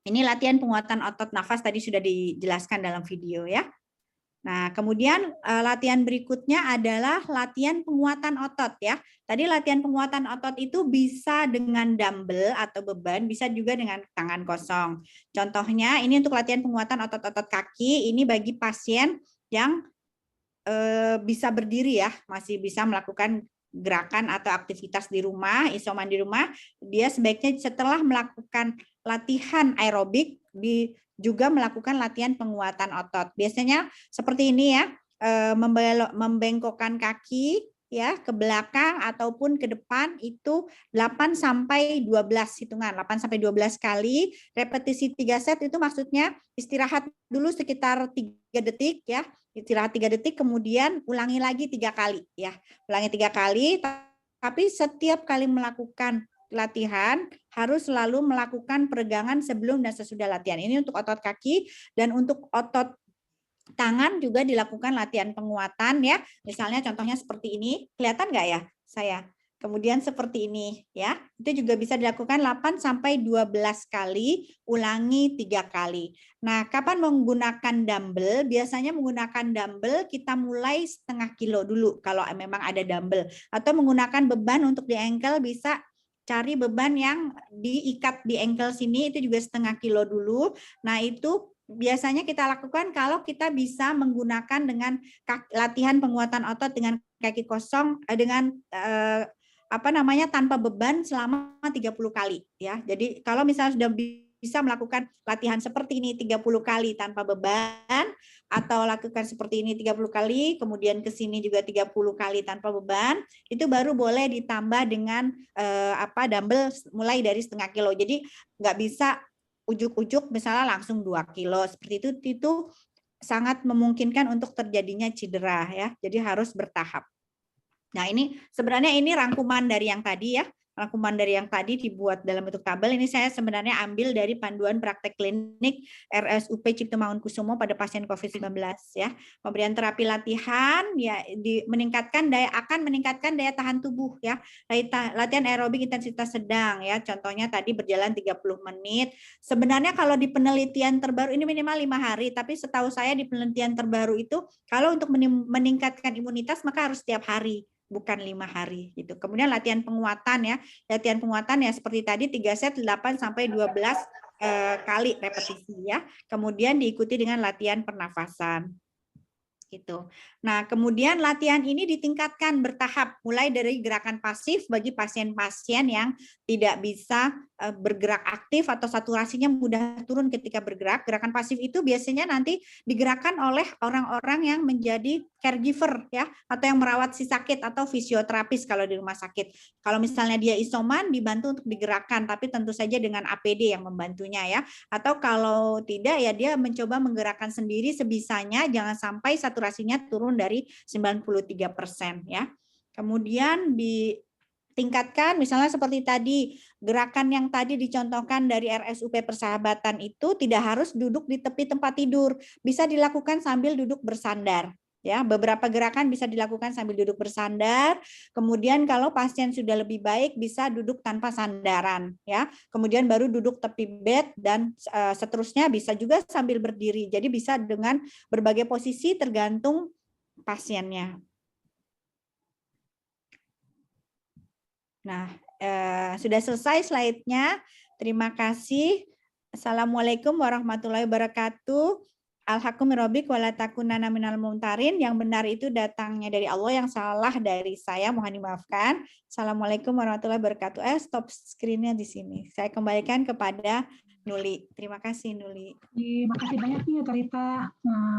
Ini latihan penguatan otot nafas tadi sudah dijelaskan dalam video ya. Nah, kemudian latihan berikutnya adalah latihan penguatan otot ya. Tadi latihan penguatan otot itu bisa dengan dumbbell atau beban, bisa juga dengan tangan kosong. Contohnya ini untuk latihan penguatan otot-otot kaki, ini bagi pasien yang bisa berdiri ya, masih bisa melakukan gerakan atau aktivitas di rumah, isoman di rumah, dia sebaiknya setelah melakukan latihan aerobik juga melakukan latihan penguatan otot. Biasanya seperti ini ya, membengkokkan kaki ya ke belakang ataupun ke depan itu 8 sampai 12 hitungan, 8 sampai 12 kali, repetisi 3 set itu maksudnya istirahat dulu sekitar 3 detik ya. Istirahat 3 detik kemudian ulangi lagi 3 kali ya. Ulangi 3 kali tapi setiap kali melakukan latihan harus selalu melakukan peregangan sebelum dan sesudah latihan. Ini untuk otot kaki dan untuk otot tangan juga dilakukan latihan penguatan ya. Misalnya contohnya seperti ini. Kelihatan nggak ya saya? Kemudian seperti ini ya. Itu juga bisa dilakukan 8 sampai 12 kali, ulangi 3 kali. Nah, kapan menggunakan dumbbell? Biasanya menggunakan dumbbell kita mulai setengah kilo dulu kalau memang ada dumbbell, atau menggunakan beban untuk di ankle bisa cari beban yang diikat di ankle sini, itu juga setengah kilo dulu. Nah, itu biasanya kita lakukan kalau kita bisa menggunakan dengan latihan penguatan otot dengan kaki kosong dengan tanpa beban selama 30 kali ya. Jadi kalau misalnya sudah bisa melakukan latihan seperti ini 30 kali tanpa beban, atau lakukan seperti ini 30 kali, kemudian ke sini juga 30 kali tanpa beban, itu baru boleh ditambah dengan dumbbell mulai dari setengah kilo. Jadi nggak bisa ujuk-ujuk misalnya langsung 2 kilo seperti itu sangat memungkinkan untuk terjadinya cedera ya. Jadi harus bertahap. Nah, ini sebenarnya ini rangkuman dari yang tadi ya. Rangkuman dari yang tadi dibuat dalam bentuk tabel. Ini saya sebenarnya ambil dari panduan praktek klinik RSUP Cipto Mangunkusumo pada pasien COVID-19 ya. Pemberian terapi latihan ya meningkatkan daya tahan tubuh ya. Latihan aerobik intensitas sedang ya. Contohnya tadi berjalan 30 menit. Sebenarnya kalau di penelitian terbaru ini minimal 5 hari, tapi setahu saya di penelitian terbaru itu kalau untuk meningkatkan imunitas maka harus setiap hari, bukan 5 hari gitu. Kemudian latihan penguatan ya. Latihan penguatan ya seperti tadi 3 set 8 sampai 12 kali repetisi ya. Kemudian diikuti dengan latihan pernafasan. Gitu. Nah, kemudian latihan ini ditingkatkan bertahap mulai dari gerakan pasif bagi pasien-pasien yang tidak bisa bergerak aktif atau saturasinya mudah turun ketika bergerak. Gerakan pasif itu biasanya nanti digerakkan oleh orang-orang yang menjadi caregiver ya, atau yang merawat si sakit atau fisioterapis kalau di rumah sakit. Kalau misalnya dia isoman dibantu untuk digerakkan, tapi tentu saja dengan APD yang membantunya ya. Atau kalau tidak ya dia mencoba menggerakkan sendiri sebisanya, jangan sampai saturasinya turun dari 93% ya. Kemudian ditingkatkan misalnya seperti tadi gerakan yang tadi dicontohkan dari RSUP Persahabatan itu tidak harus duduk di tepi tempat tidur, bisa dilakukan sambil duduk bersandar. Ya, beberapa gerakan bisa dilakukan sambil duduk bersandar. Kemudian kalau pasien sudah lebih baik bisa duduk tanpa sandaran ya. Kemudian baru duduk tepi bed dan seterusnya bisa juga sambil berdiri. Jadi bisa dengan berbagai posisi tergantung pasiennya. Nah, sudah selesai slide-nya. Terima kasih. Assalamualaikum warahmatullahi wabarakatuh. Al-haqqumir-rabbik wa la takunanna minal mumtarin. Yang benar itu datangnya dari Allah, yang salah dari saya, mohon dimaafkan. Assalamualaikum warahmatullahi wabarakatuh. Stop screen-nya di sini. Saya kembalikan kepada Nuli. Terima kasih, Nuli. Terima kasih banyak nih, Rita,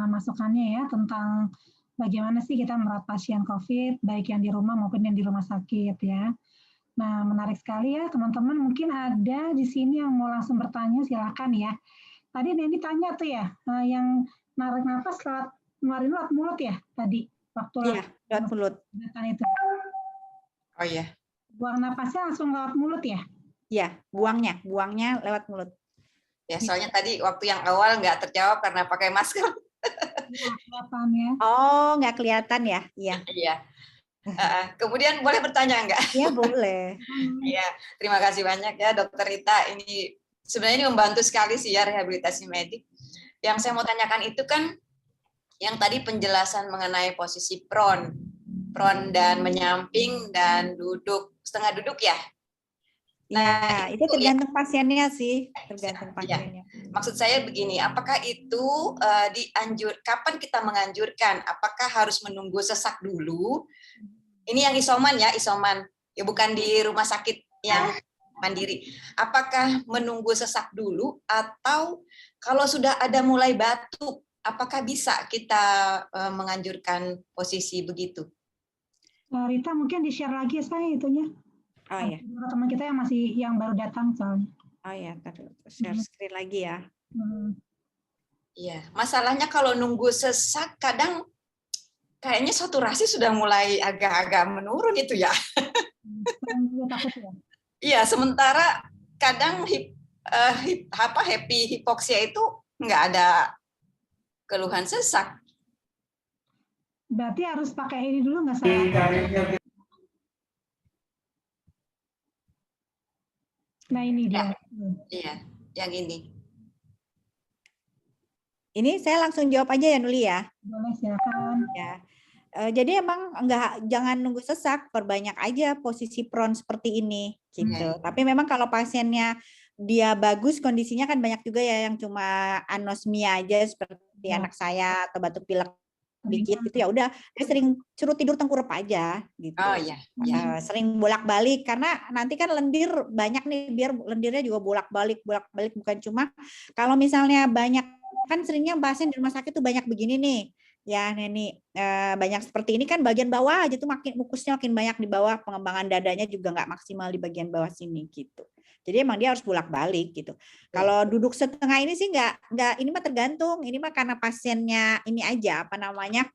masukannya ya tentang bagaimana sih kita merawat pasien COVID, baik yang di rumah maupun yang di rumah sakit ya. Nah, menarik sekali ya teman-teman. Mungkin ada di sini yang mau langsung bertanya, silakan ya. Tadi Neni tanya tuh ya, yang narik nafas ngeluarin lewat mulut ya tadi waktu lewat mulut. Itu. Oh iya. Buang napasnya langsung lewat mulut ya? Iya, buangnya lewat mulut. Ya, soalnya tadi waktu yang awal nggak terjawab karena pakai masker. Kelihatan ya. Oh, nggak kelihatan ya? Iya. Iya. Kemudian boleh bertanya nggak? Iya, boleh. Iya, terima kasih banyak ya Dokter Rita. Ini sebenarnya ini membantu sekali sih ya rehabilitasi medik. Yang saya mau tanyakan itu kan yang tadi penjelasan mengenai posisi prone dan menyamping dan duduk setengah duduk ya. Nah, itu tergantung pasiennya sih, tergantung pasiennya. Ya. Maksud saya begini, apakah itu kapan kita menganjurkan? Apakah harus menunggu sesak dulu? Ini yang isoman ya, bukan di rumah sakit yang mandiri. Apakah menunggu sesak dulu atau kalau sudah ada mulai batuk, apakah bisa kita menganjurkan posisi begitu? Rita mungkin di-share lagi saya itunya. Oh ya. Teman kita yang baru datang soalnya. Oh ya, share screen lagi ya. Iya, masalahnya kalau nunggu sesak kadang kayaknya saturasi sudah mulai agak-agak menurun itu ya. Iya, sementara kadang happy hipoksia itu nggak ada keluhan sesak. Berarti harus pakai ini dulu nggak salah? Nah ini dia. Iya, yang ini. Ini saya langsung jawab aja ya Nuli ya. Boleh silakan. Ya. Jadi emang jangan nunggu sesak, perbanyak aja posisi prone seperti ini gitu. Tapi memang kalau pasiennya dia bagus kondisinya kan banyak juga ya yang cuma anosmia aja seperti anak saya atau batuk pilek dikit itu ya udah dia sering suruh tidur tengkurap aja gitu. Oh iya. Sering bolak-balik karena nanti kan lendir banyak nih, biar lendirnya juga bolak-balik bukan cuma kalau misalnya banyak kan seringnya pasien di rumah sakit tuh banyak begini nih. Ya, Neni, banyak seperti ini kan bagian bawah aja tuh makin mukusnya makin banyak di bawah, pengembangan dadanya juga nggak maksimal di bagian bawah sini gitu. Jadi emang dia harus bolak-balik gitu. Kalau duduk setengah ini sih nggak ini mah tergantung. Ini mah karena pasiennya ini aja apa namanya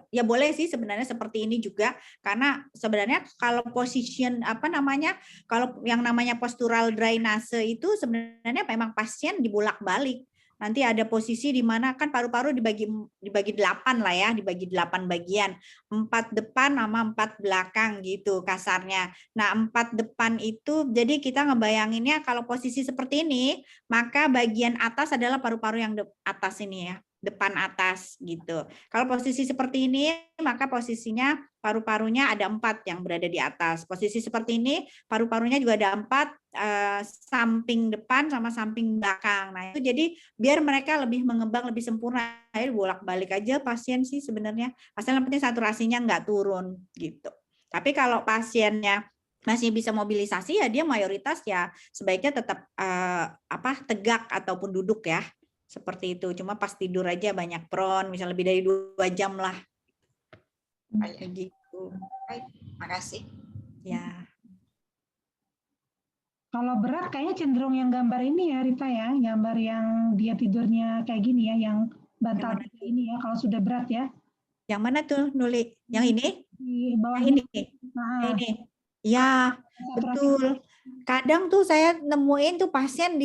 ya boleh sih sebenarnya seperti ini juga karena sebenarnya kalau position apa namanya kalau yang namanya postural drainase itu sebenarnya memang pasien dibolak-balik. Nanti ada posisi di mana kan paru-paru dibagi 8 lah ya, dibagi 8 bagian. 4 depan sama 4 belakang gitu kasarnya. Nah, 4 depan itu jadi kita ngebayanginnya kalau posisi seperti ini, maka bagian atas adalah paru-paru yang atas ini ya, depan atas gitu. Kalau posisi seperti ini, maka posisinya paru-parunya ada 4 yang berada di atas. Posisi seperti ini, paru-parunya juga ada 4 samping depan sama samping belakang. Nah itu jadi biar mereka lebih mengembang lebih sempurna. Bolak-balik aja pasien sih sebenarnya. Asal yang penting saturasinya nggak turun gitu. Tapi kalau pasiennya masih bisa mobilisasi ya dia mayoritas ya sebaiknya tetap tegak ataupun duduk ya. Seperti itu. Cuma pas tidur aja banyak prone, misal lebih dari 2 jam lah. Kayak gitu. Baik, makasih. Ya. Kalau berat kayaknya cenderung yang gambar ini ya Rita ya, gambar yang dia tidurnya kayak gini ya, yang bantal ini ya, kalau sudah berat ya. Yang mana tuh Nuli? Yang ini? Di bawah ini. Nah, ini. Ya, betul. Kadang tuh saya nemuin tuh pasien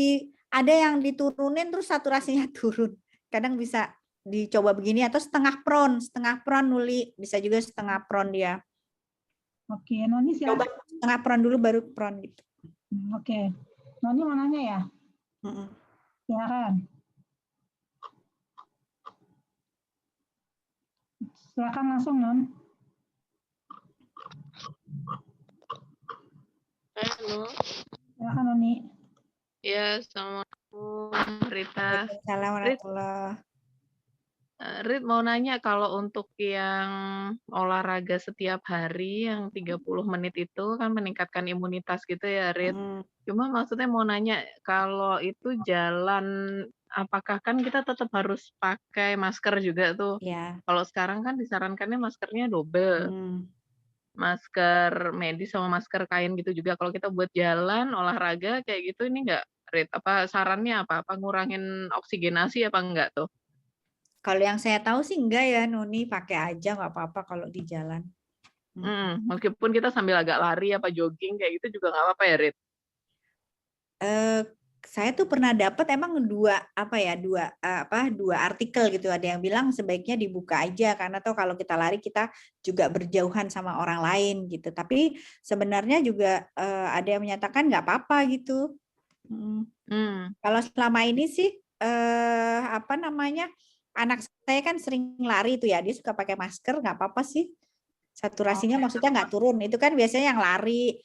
ada yang diturunin terus saturasinya turun. Kadang bisa dicoba begini atau setengah prone Nuli, bisa juga setengah prone dia. Oke, Noni silakan. Coba setengah prone dulu baru prone gitu. Oke. Noni mau nanya ya? Silakan. Silakan langsung, Non. Halo. Silakan, Noni. Ya, assalamualaikum Rita. Assalamualaikum. Rit mau nanya kalau untuk yang olahraga setiap hari yang 30 menit itu kan meningkatkan imunitas gitu ya Rit. Cuma maksudnya mau nanya kalau itu jalan apakah kan kita tetap harus pakai masker juga tuh. Ya. Kalau sekarang kan disarankannya maskernya double. Masker medis sama masker kain gitu juga. Kalau kita buat jalan olahraga kayak gitu ini enggak Rit? Apa sarannya apa? Apa ngurangin oksigenasi apa enggak tuh? Kalau yang saya tahu sih enggak ya, Nuni pakai aja nggak apa-apa kalau di jalan. Meskipun kita sambil agak lari apa jogging kayak gitu juga nggak apa-apa ya, Rit? Saya tuh pernah dapat emang dua artikel gitu. Ada yang bilang sebaiknya dibuka aja karena tuh kalau kita lari kita juga berjauhan sama orang lain gitu. Tapi sebenarnya juga ada yang menyatakan nggak apa-apa gitu. Kalau selama ini sih anak saya kan sering lari tuh ya, dia suka pakai masker, nggak apa-apa sih. Saturasinya maksudnya nggak turun. Itu kan biasanya yang lari,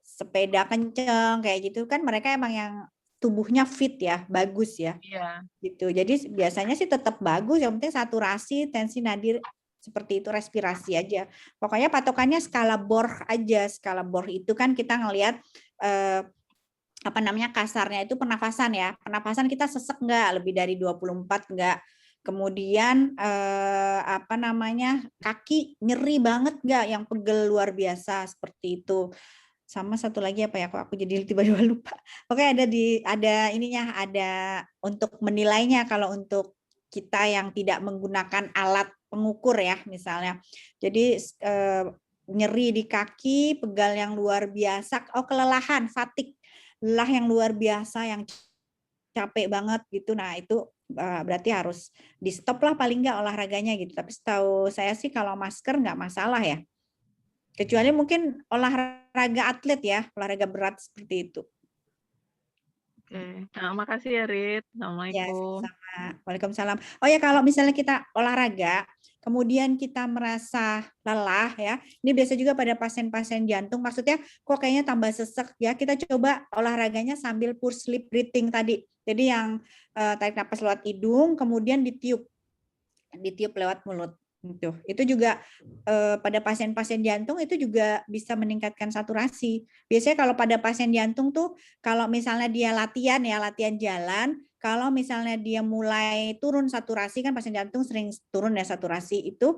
sepeda kenceng kayak gitu kan mereka emang yang tubuhnya fit ya, bagus ya. Iya. Gitu. Jadi biasanya sih tetap bagus, yang penting saturasi, tensi nadir seperti itu, respirasi aja. Pokoknya patokannya skala Borg aja. Skala Borg itu kan kita ngelihat kasarnya itu pernafasan ya. Pernafasan kita sesek enggak, lebih dari 24 enggak. Kemudian kaki nyeri banget enggak, yang pegel luar biasa seperti itu. Sama satu lagi apa ya, kok aku jadi tiba-tiba lupa. Oke, ada untuk menilainya kalau untuk kita yang tidak menggunakan alat pengukur ya misalnya. Jadi nyeri di kaki, pegal yang luar biasa, kelelahan, fatigue. Lelah yang luar biasa, yang capek banget gitu. Nah itu berarti harus di stop lah paling nggak olahraganya gitu. Tapi setahu saya sih kalau masker nggak masalah ya. Kecuali mungkin olahraga atlet ya, olahraga berat seperti itu. Oke. Nah, makasih ya, Rit. Ya, Assalamualaikum. sama-sama. Waalaikumsalam. Oh ya, kalau misalnya kita olahraga, kemudian kita merasa lelah ya, ini biasa juga pada pasien-pasien jantung, maksudnya kok kayaknya tambah sesek ya, kita coba olahraganya sambil push sleep breathing tadi. Jadi yang tarik napas lewat hidung, kemudian ditiup lewat mulut. Itu juga pada pasien-pasien jantung itu juga bisa meningkatkan saturasi. Biasanya kalau pada pasien jantung tuh kalau misalnya dia latihan jalan, kalau misalnya dia mulai turun saturasi, kan pasien jantung sering turun ya saturasi, itu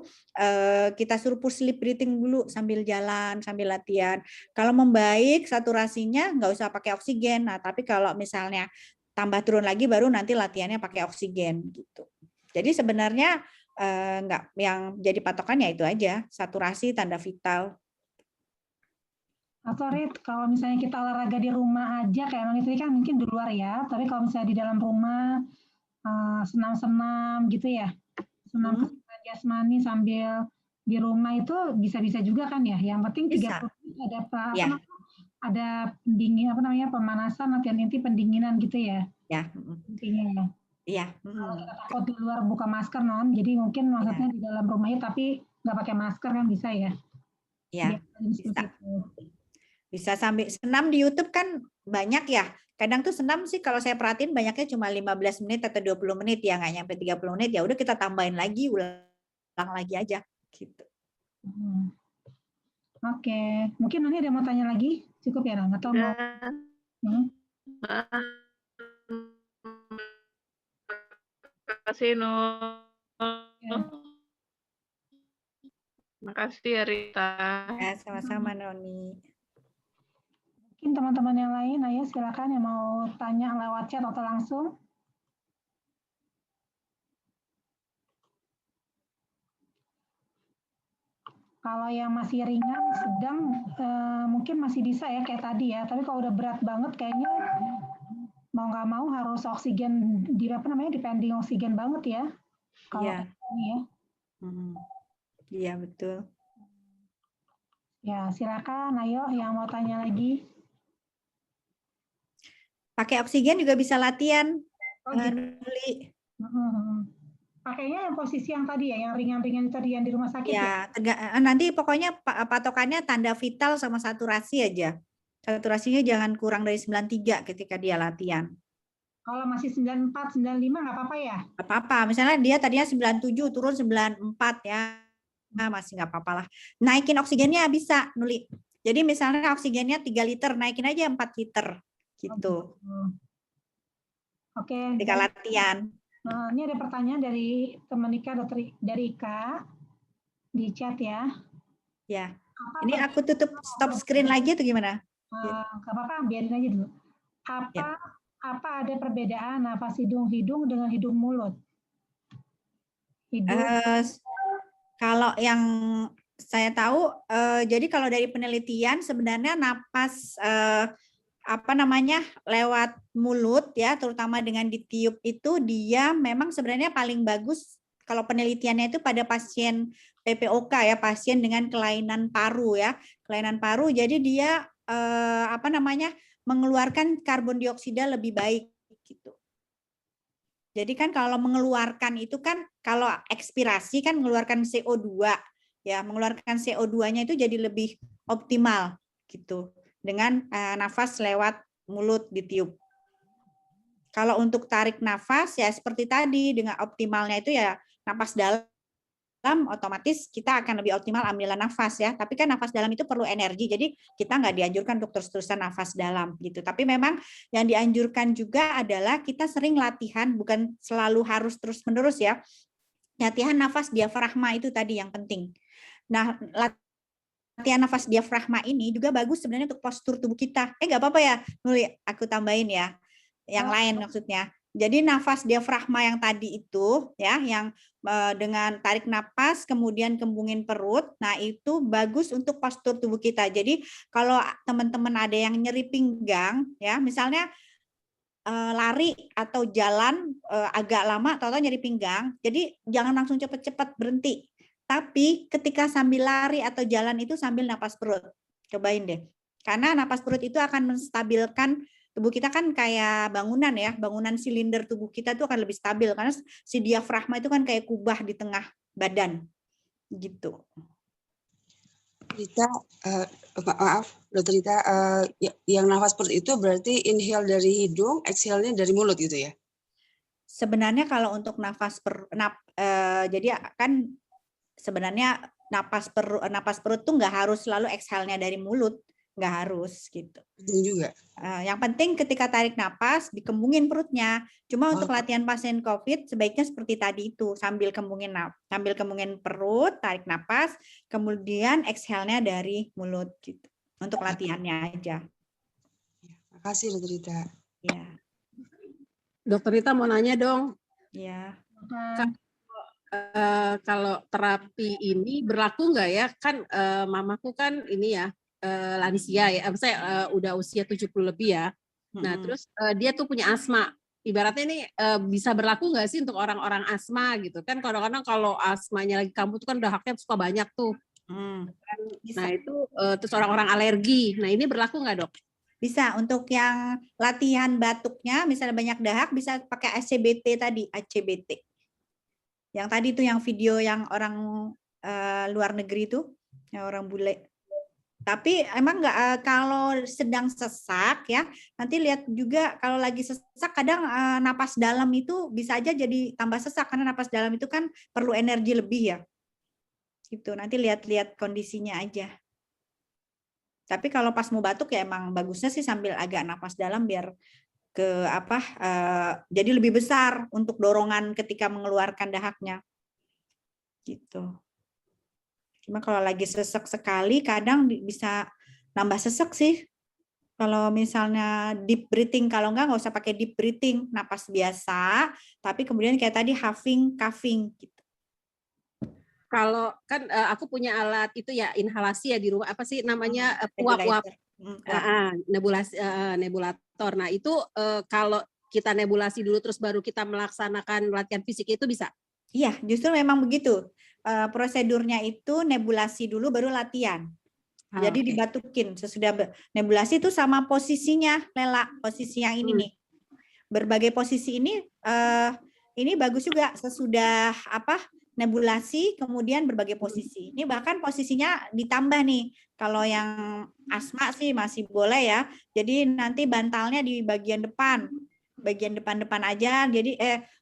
kita suruh push sleep breathing dulu sambil jalan, sambil latihan. Kalau membaik saturasinya nggak usah pakai oksigen. Nah, tapi kalau misalnya tambah turun lagi baru nanti latihannya pakai oksigen gitu. Jadi sebenarnya nggak, yang jadi patokannya itu aja, saturasi, tanda vital. Atau Rit, kalau misalnya kita olahraga di rumah aja kayak non itu kan mungkin di luar ya, tapi kalau misalnya di dalam rumah senam-senam gitu ya, senam kesehatan jasmani sambil di rumah itu bisa-bisa juga kan ya. Yang penting 30 menit ada Ya. ada pendingin pemanasan, latihan inti pendinginan gitu ya. Ya. Intinya ya. Iya. Kalau kita takut di luar buka masker non, jadi mungkin maksudnya di dalam rumahnya tapi nggak pakai masker kan bisa ya? Iya, bisa. Bisa sambil senam di YouTube kan banyak ya. Kadang tuh senam sih kalau saya perhatiin banyaknya cuma 15 menit atau 20 menit ya, nggak nyampe 30 menit, ya udah kita tambahin lagi, ulang lagi aja gitu. Oke, mungkin nanti ada mau tanya lagi? Cukup ya, Nang? Atau mau? Terima kasih, Nur. Makasih ya, Rita. Ya, sama-sama, Noni. Mungkin teman-teman yang lain, ayo silakan yang mau tanya lewat chat atau langsung. Kalau yang masih ringan, sedang, mungkin masih bisa ya kayak tadi ya. Tapi kalau udah berat banget kayaknya mau nggak mau harus oksigen, depending oksigen banget ya. Kalau ini ya. Iya, betul. Ya, silakan ayo yang mau tanya lagi. Pakai oksigen juga bisa latihan. Oh, gitu. Pakainya yang posisi yang tadi ya, yang ringan-ringan tadi yang di rumah sakit ya? Nanti pokoknya patokannya tanda vital sama saturasi aja. Saturasinya jangan kurang dari 93 ketika dia latihan. Kalau masih 94, 95 nggak apa-apa ya? Nggak apa-apa. Misalnya dia tadinya 97 turun 94 ya. Nah, masih nggak apa-apa lah. Naikin oksigennya bisa, Nuli. Jadi misalnya oksigennya 3 liter, naikin aja 4 liter. Gitu. Oke. Ketika latihan. Ini ada pertanyaan dari teman Ika, dari Ika di chat ya. Ya. Ini aku tutup stop screen lagi atau gimana? Nggak apa-apa, biarin aja dulu. Apa ada perbedaan nafas hidung-hidung dengan hidung mulut? Kalau yang saya tahu, jadi kalau dari penelitian sebenarnya napas lewat mulut ya, terutama dengan ditiup itu dia memang sebenarnya paling bagus kalau penelitiannya itu pada pasien PPOK ya, pasien dengan kelainan paru ya, kelainan paru. Jadi dia mengeluarkan karbon dioksida lebih baik gitu. Jadi kan kalau mengeluarkan itu kan kalau ekspirasi kan mengeluarkan CO2 ya, mengeluarkan CO2-nya itu jadi lebih optimal gitu dengan nafas lewat mulut ditiup. Kalau untuk tarik nafas ya seperti tadi dengan optimalnya itu ya nafas dalam, otomatis kita akan lebih optimal ambilan nafas ya. Tapi kan nafas dalam itu perlu energi, jadi kita nggak dianjurkan untuk terus-terusan nafas dalam gitu. Tapi memang yang dianjurkan juga adalah kita sering latihan, bukan selalu harus terus-menerus ya. Latihan nafas diafragma itu tadi yang penting. Nah, latihan nafas diafragma ini juga bagus sebenarnya untuk postur tubuh kita. Nggak apa-apa ya, Nuli, aku tambahin ya. Yang lain maksudnya. Jadi nafas diafragma yang tadi itu ya, yang dengan tarik napas kemudian kembungin perut, nah itu bagus untuk postur tubuh kita. Jadi kalau teman-teman ada yang nyeri pinggang ya, misalnya lari atau jalan agak lama, tahu-tahu nyeri pinggang, jadi jangan langsung cepat-cepat berhenti. Tapi ketika sambil lari atau jalan itu sambil napas perut. Cobain deh. Karena napas perut itu akan menstabilkan tubuh kita, kan kayak bangunan ya, bangunan silinder tubuh kita itu akan lebih stabil karena si diafragma itu kan kayak kubah di tengah badan gitu. Rita, maaf, Dokter Rita, yang nafas perut itu berarti inhale dari hidung, exhale-nya dari mulut gitu ya? Sebenarnya kalau untuk jadi kan sebenarnya napas perut tuh nggak harus selalu exhale-nya dari mulut, nggak harus gitu. Hidung juga. Yang penting ketika tarik napas dikembungin perutnya. Cuma untuk latihan pasien COVID sebaiknya seperti tadi itu, sambil kembungin perut, tarik napas, kemudian exhale-nya dari mulut gitu. Untuk latihannya aja. Makasih Dokter Rita. Ya. Dokter Rita mau nanya dong. Ya. Kalau terapi ini berlaku nggak ya? Kan mamaku kan ini ya, lansia ya, saya udah usia 70 lebih ya. Nah, terus dia tuh punya asma. Ibaratnya ini bisa berlaku nggak sih untuk orang-orang asma gitu kan? Kadang-kadang kalau asmanya lagi kambuh tuh kan dahaknya suka banyak tuh. Nah itu terus orang-orang alergi. Nah ini berlaku nggak dok? Bisa. Untuk yang latihan batuknya, misalnya banyak dahak, bisa pakai ACBT tadi, ACBT. Yang tadi tuh yang video yang orang luar negeri tuh, yang orang bule. Tapi emang nggak, kalau sedang sesak ya, nanti lihat juga kalau lagi sesak kadang napas dalam itu bisa aja jadi tambah sesak karena napas dalam itu kan perlu energi lebih ya. Gitu. Nanti lihat-lihat kondisinya aja. Tapi kalau pas mau batuk ya emang bagusnya sih sambil agak napas dalam biar jadi lebih besar untuk dorongan ketika mengeluarkan dahaknya. Gitu. Cuma kalau lagi sesek sekali kadang bisa nambah sesek sih. Kalau misalnya deep breathing, kalau nggak usah pakai deep breathing, napas biasa, tapi kemudian kayak tadi huffing, coughing gitu. Kalau kan aku punya alat itu ya inhalasi ya di rumah, apa sih namanya, uap-uap, nebulator. Nah itu kalau kita nebulasi dulu terus baru kita melaksanakan latihan fisik itu bisa? Iya, justru memang begitu. Prosedurnya itu nebulasi dulu baru latihan. Jadi dibatukin sesudah nebulasi itu sama posisinya, Lela, posisi yang ini nih. Berbagai posisi ini bagus juga sesudah nebulasi kemudian berbagai posisi. Ini bahkan posisinya ditambah nih. Kalau yang asma sih masih boleh ya. Jadi nanti bantalnya di bagian depan. Bagian depan aja. Jadi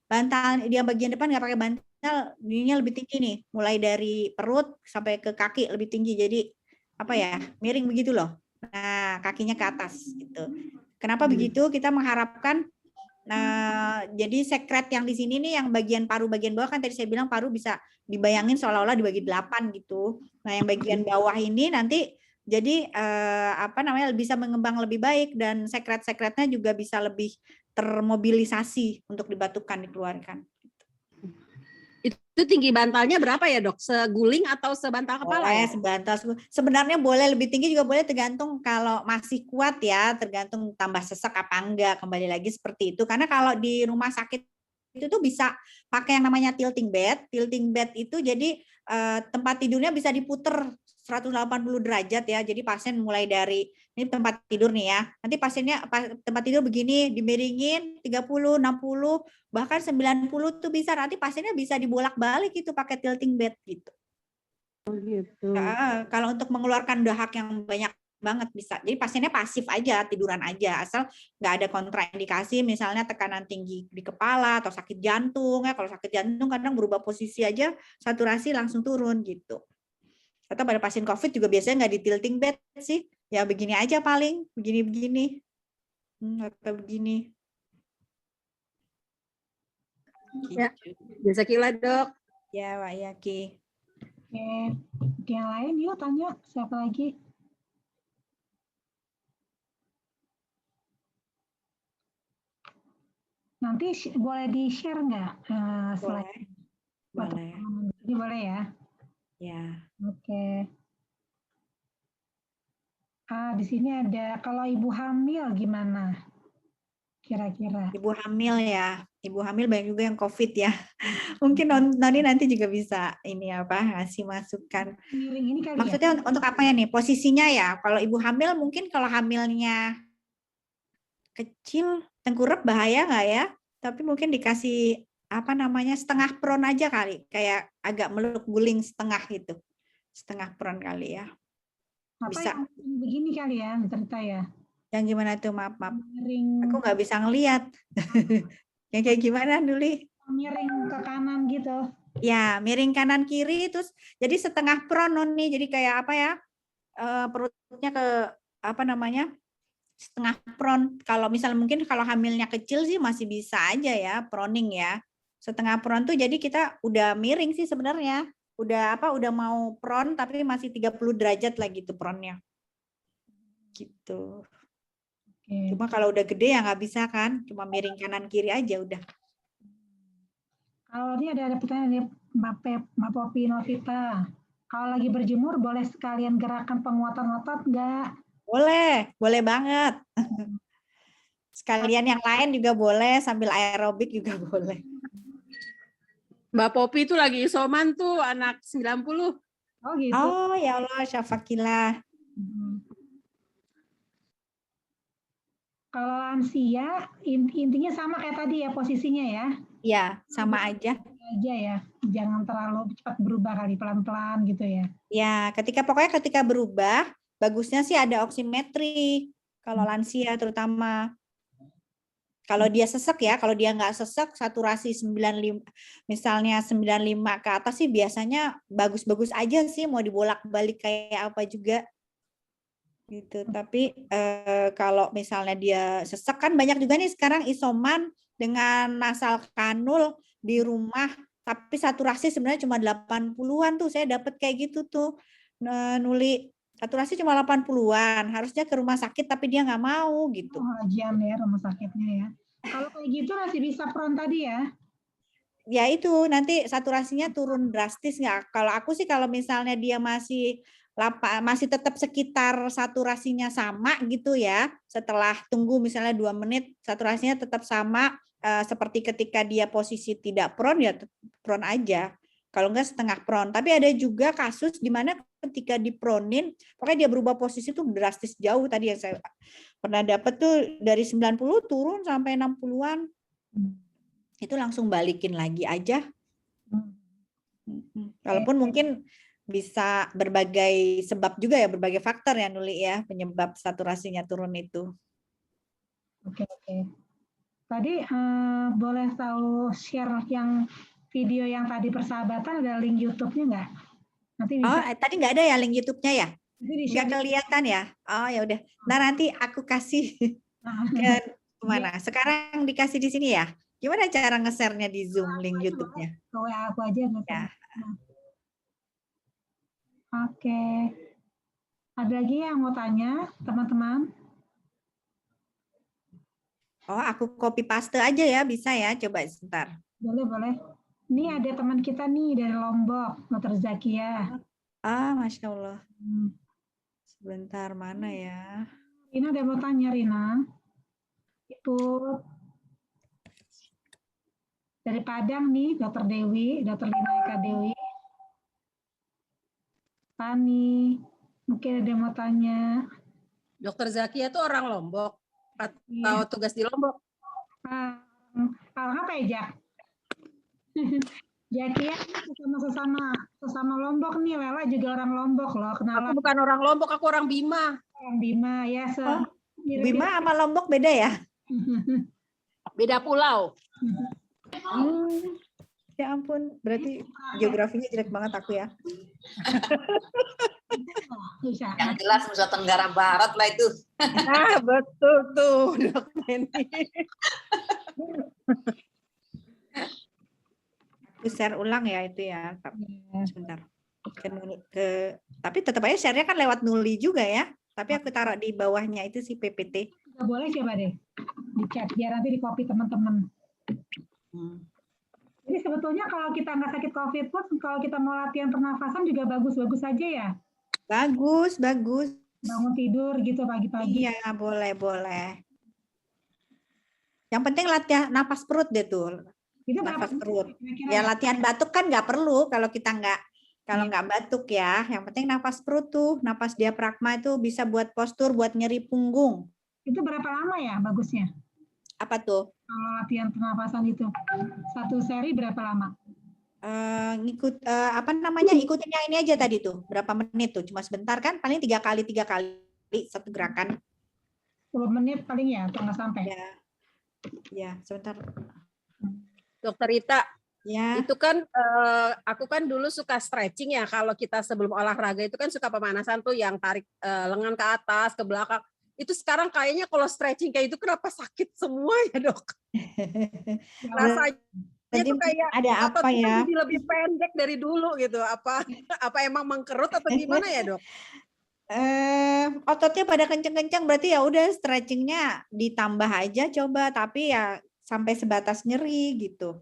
bantal di bagian depan nggak pakai bantal, ininya lebih tinggi nih. Mulai dari perut sampai ke kaki lebih tinggi. Jadi miring begitu loh. Nah, kakinya ke atas gitu. Kenapa begitu? Kita mengharapkan jadi sekret yang di sini nih yang bagian paru bagian bawah, kan tadi saya bilang paru bisa dibayangin seolah-olah dibagi 8 gitu. Nah, yang bagian bawah ini nanti jadi bisa mengembang lebih baik dan sekret-sekretnya juga bisa lebih termobilisasi untuk dibatukan, dikeluarkan. Itu tinggi bantalnya berapa ya dok? Seguling atau sebantal kepala? Boleh, sebantal. Sebenarnya boleh lebih tinggi juga boleh, tergantung kalau masih kuat ya, tergantung tambah sesak apa enggak, kembali lagi seperti itu. Karena kalau di rumah sakit itu tuh bisa pakai yang namanya tilting bed. Tilting bed itu jadi tempat tidurnya bisa diputer 180 derajat ya. Jadi pasien mulai dari ini tempat tidur nih ya. Nanti pasiennya tempat tidur begini dimiringin 30, 60, bahkan 90 tuh bisa. Nanti pasiennya bisa dibolak-balik itu pakai tilting bed gitu. Gitu. Kalau untuk mengeluarkan dahak yang banyak banget bisa. Jadi pasiennya pasif aja, tiduran aja, asal nggak ada kontraindikasi, misalnya tekanan tinggi di kepala atau sakit jantung ya. Kalau sakit jantung kadang berubah posisi aja, saturasi langsung turun gitu. Atau pada pasien COVID juga biasanya nggak di tilting bed sih, ya begini aja paling, begini-begini, atau begini. Ya, jazakallah dok. Ya, Pak Yaki. Oke, yang lain yuk tanya, siapa lagi? Nanti boleh di-share nggak? Boleh. Boleh. Jadi boleh ya? Ya. Oke. Di sini ada, kalau ibu hamil gimana? Kira-kira. Ibu hamil ya. ibu hamil banyak juga yang COVID ya. Mungkin Noni nanti juga bisa ini apa ngasih masukan. Miring ini kali Maksudnya untuk apa ya nih posisinya ya? Kalau ibu hamil mungkin kalau hamilnya kecil tengkurap bahaya nggak ya? Tapi mungkin dikasih apa namanya setengah pron aja kali, kayak agak meluk guling setengah gitu, setengah pron kali ya. Apa Bisa. yang begini kali ya cerita ya? Yang gimana tuh maaf? Miring. Aku nggak bisa ngelihat. Yang kayak gimana Nuli? Miring ke kanan gitu. Ya miring kanan kiri terus jadi setengah pron Noni, jadi kayak apa ya? Perutnya ke apa namanya? Setengah pron. Kalau misalnya mungkin kalau hamilnya kecil sih masih bisa aja ya proning ya. Setengah pron tuh jadi kita udah miring sih sebenarnya. Udah mau pron tapi masih 30 derajat lagi tuh pronnya. Gitu. Oke. Cuma kalau udah gede ya nggak bisa kan, cuma miring kanan kiri aja udah. Kalau ini ada pertanyaan dari Mbak Popi Novita. Kalau lagi berjemur boleh sekalian gerakan penguatan otot nggak? Boleh banget. Sekalian yang lain juga boleh, sambil aerobik juga boleh. Mbak Popi itu lagi isoman tuh, anak 90. Oh gitu. Oh ya Allah, syafakillah. Kalau lansia intinya sama kayak tadi ya posisinya ya. Ya, sama aja. Aja ya, jangan terlalu cepat berubah kali, pelan-pelan gitu ya. Ya, ketika berubah, bagusnya sih ada oximetri. Kalau lansia terutama. Kalau dia sesek ya, kalau dia nggak sesek, saturasi 95, misalnya 95 ke atas sih biasanya bagus-bagus aja sih, mau dibolak-balik kayak apa juga. Gitu. Tapi kalau misalnya dia sesek, kan banyak juga nih sekarang isoman dengan nasal kanul di rumah, tapi saturasi sebenarnya cuma 80-an tuh, saya dapat kayak gitu tuh, Nuli. Saturasi cuma 80-an, harusnya ke rumah sakit tapi dia nggak mau gitu. Oh, ajian ya rumah sakitnya ya. Kalau kayak gitu masih bisa pron tadi ya? Ya itu, nanti saturasinya turun drastis nggak? Kalau aku sih kalau misalnya dia masih tetap sekitar saturasinya sama gitu ya, setelah tunggu misalnya 2 menit, saturasinya tetap sama, seperti ketika dia posisi tidak pron ya pron aja. Kalau enggak setengah pron. Tapi ada juga kasus di mana ketika dipronin, pokoknya dia berubah posisi tuh drastis jauh. Tadi yang saya pernah dapat tuh dari 90 turun sampai 60-an. Itu langsung balikin lagi aja. Walaupun mungkin bisa berbagai sebab juga ya, berbagai faktor ya Nuli ya, penyebab saturasinya turun itu. Oke. Tadi boleh tahu share yang video yang tadi persahabatan, ada link YouTube-nya nggak? Nanti bisa. Tadi nggak ada ya link YouTube-nya ya? Nggak Nanti kelihatan ya? Oh ya udah. Nah nanti aku kasih ke mana? Sekarang dikasih di sini ya? Gimana cara nge-share-nya di Zoom link YouTube-nya? Ke WA aku aja. Ya. Oke. Ada lagi yang mau tanya, teman-teman? Oh, aku copy paste aja ya, bisa ya? Coba sebentar. Boleh. Ini ada teman kita nih dari Lombok, Dr. Zakia. Masya Allah. Sebentar, mana ya? Rina ada mau tanya, Rina. Ibu dari Padang nih, Dr. Dewi, Dr. Lina Eka Dewi. Pani, mungkin ada yang mau tanya. Dokter Zakia itu orang Lombok atau tugas di Lombok? Orang apa ya, Jak? Zakia sesama Lombok nih, Lela juga orang Lombok loh. Kenalan. Aku bukan orang Lombok, aku orang Bima. Orang Bima ya. Bima sama Lombok beda ya? Beda pulau. Ya ampun, berarti geografinya jelek banget aku ya. Yang jelas Nusa Tenggara Barat lah itu. Betul tuh, Dok Neni. Aku share ulang ya itu ya. Sebentar. Tapi tetap aja share-nya kan lewat Nuli juga ya. Tapi aku taruh di bawahnya itu si PPT. Nggak boleh coba deh di chat biar nanti di copy teman-teman. Jadi sebetulnya kalau kita nggak sakit COVID pun, kalau kita mau latihan pernafasan juga bagus-bagus aja ya? Bagus. Bangun tidur gitu pagi-pagi. Iya, boleh. Yang penting latihan napas perut deh tuh. Itu berapa Nafas perut. kira-kira Ya ya? latihan batuk kan nggak perlu kalau kita nggak batuk ya. Yang penting napas perut tuh, napas diafragma itu bisa buat postur, buat nyeri punggung. Itu berapa lama ya bagusnya? Apa tuh? Kalau latihan pernapasan itu satu seri berapa lama? Ikutin yang ini aja tadi tuh. Berapa menit tuh? Cuma sebentar kan? Paling 3 kali satu gerakan. 10 menit paling ya, atau nggak sampai? Ya, sebentar. Dokter Rita, Ya. itu kan aku kan dulu suka stretching ya. Kalau kita sebelum olahraga itu kan suka pemanasan tuh yang tarik lengan ke atas, ke belakang. Itu sekarang kayaknya kalau stretching kayak itu kenapa sakit semua ya, Dok? Rasanya Tadi itu kayak ada apa ototnya ya? jadi lebih pendek dari dulu gitu. Apa emang mengkerut atau gimana ya, Dok? Ototnya pada kenceng-kenceng berarti ya udah stretchingnya ditambah aja coba, tapi ya sampai sebatas nyeri gitu.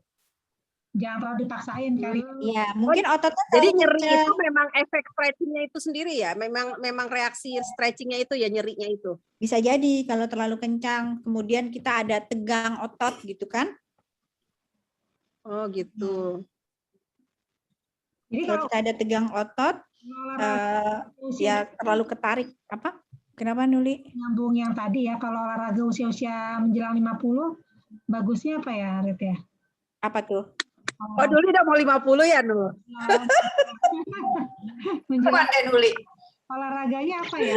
Jangan terlalu dipaksain kali. Iya, mungkin ototnya Jadi terlalu nyeri kenceng. itu memang efek stretchingnya itu sendiri ya? Memang reaksi stretchingnya itu ya, nyerinya itu? Bisa jadi kalau terlalu kencang, kemudian kita ada tegang otot gitu kan. Oh gitu. Jadi Kalau kita ada tegang otot, ya terlalu ketarik. Apa? Kenapa Nuli? Nyambung yang tadi ya, kalau olahraga usia-usia menjelang 50, bagusnya apa ya, Rit ya? Apa tuh? Oh, Nuli udah mau 50 ya, Nul? Menjelang Kapan deh, Nuli? olahraganya apa ya?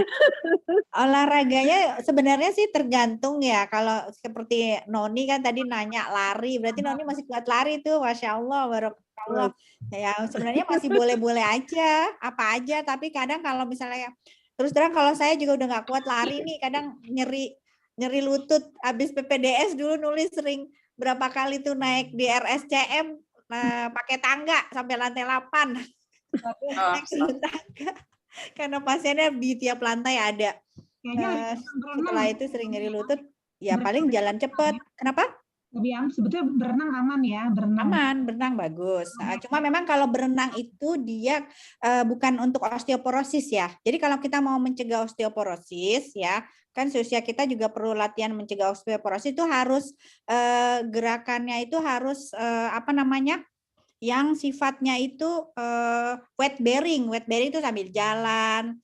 Olahraganya sebenarnya sih tergantung ya. Kalau seperti Noni kan tadi nanya lari, berarti Noni masih kuat lari tuh, Masya Allah, Barakallah. Ya sebenarnya masih boleh-boleh aja, apa aja. Tapi kadang kalau misalnya, terus terang kalau saya juga udah nggak kuat lari nih, kadang nyeri lutut. Habis PPDS dulu nulis sering berapa kali tuh naik di RSCM, pakai tangga sampai lantai 8. Naik tangga. Karena pasiennya di tiap lantai ada. Setelah itu sering nyeri lutut, ya paling jalan cepet. Kenapa? Sebetulnya berenang aman ya, berenang. Aman, berenang bagus. Cuma memang kalau berenang itu dia bukan untuk osteoporosis ya. Jadi kalau kita mau mencegah osteoporosis ya, kan seusia kita juga perlu latihan mencegah osteoporosis, itu harus gerakannya itu harus yang sifatnya itu weight bearing. Weight bearing itu sambil jalan,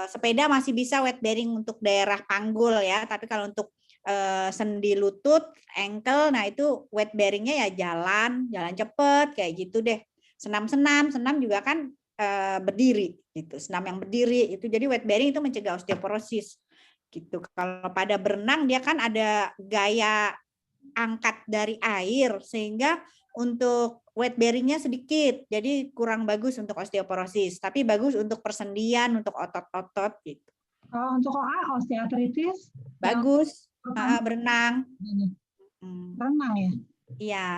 sepeda masih bisa weight bearing untuk daerah panggul ya, tapi kalau untuk sendi lutut, ankle, nah itu weight bearingnya ya jalan cepet kayak gitu deh. Senam juga kan berdiri gitu, senam yang berdiri itu, jadi weight bearing itu mencegah osteoporosis gitu. Kalau pada berenang dia kan ada gaya angkat dari air sehingga untuk weight bearingnya sedikit, jadi kurang bagus untuk osteoporosis, tapi bagus untuk persendian, untuk otot-otot gitu. Oh, untuk osteoartritis? Bagus, berenang. Berenang ya? Iya.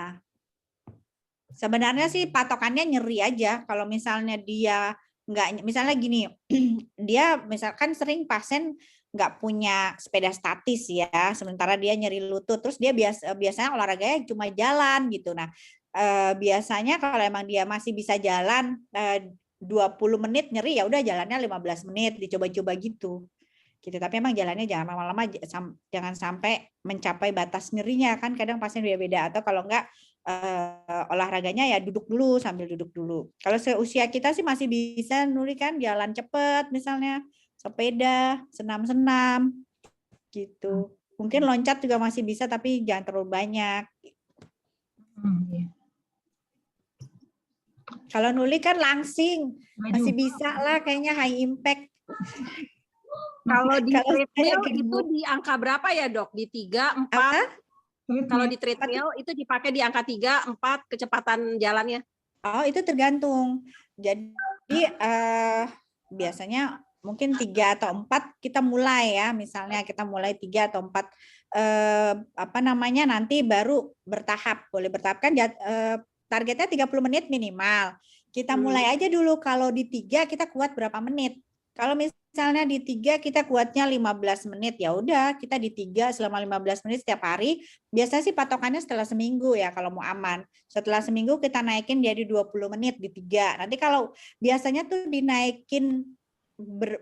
Sebenarnya sih patokannya nyeri aja. Kalau misalnya dia nggak, misalnya gini, dia misalkan sering pasien nggak punya sepeda statis ya, sementara dia nyeri lutut, terus dia biasanya olahraganya cuma jalan gitu. Nah, biasanya kalau emang dia masih bisa jalan 20 menit nyeri, ya udah jalannya 15 menit, dicoba-coba gitu. Tapi emang jalannya jangan lama-lama, jangan sampai mencapai batas nyerinya, kan kadang pasien beda-beda. Atau kalau enggak olahraganya ya duduk dulu, sambil duduk dulu. Kalau seusia kita sih masih bisa Nuri kan jalan cepet misalnya, sepeda, senam-senam gitu. Mungkin loncat juga masih bisa tapi jangan terlalu banyak. Kalau Nuli kan langsing, masih bisa lah kayaknya high impact. Kalau di treadmill itu di angka berapa ya, Dok? Di 3, 4? Kalau di treadmill itu dipakai di angka 3, 4 kecepatan jalannya? Oh, itu tergantung. Jadi biasanya mungkin 3 atau 4 kita mulai ya. Misalnya kita mulai 3 atau 4 nanti baru bertahap. Boleh bertahap kan targetnya 30 menit minimal. Kita mulai aja dulu, kalau di 3 kita kuat berapa menit. Kalau misalnya di 3 kita kuatnya 15 menit, ya udah kita di 3 selama 15 menit setiap hari. Biasanya sih patokannya setelah seminggu ya kalau mau aman. Setelah seminggu kita naikin jadi 20 menit di 3. Nanti kalau biasanya tuh dinaikin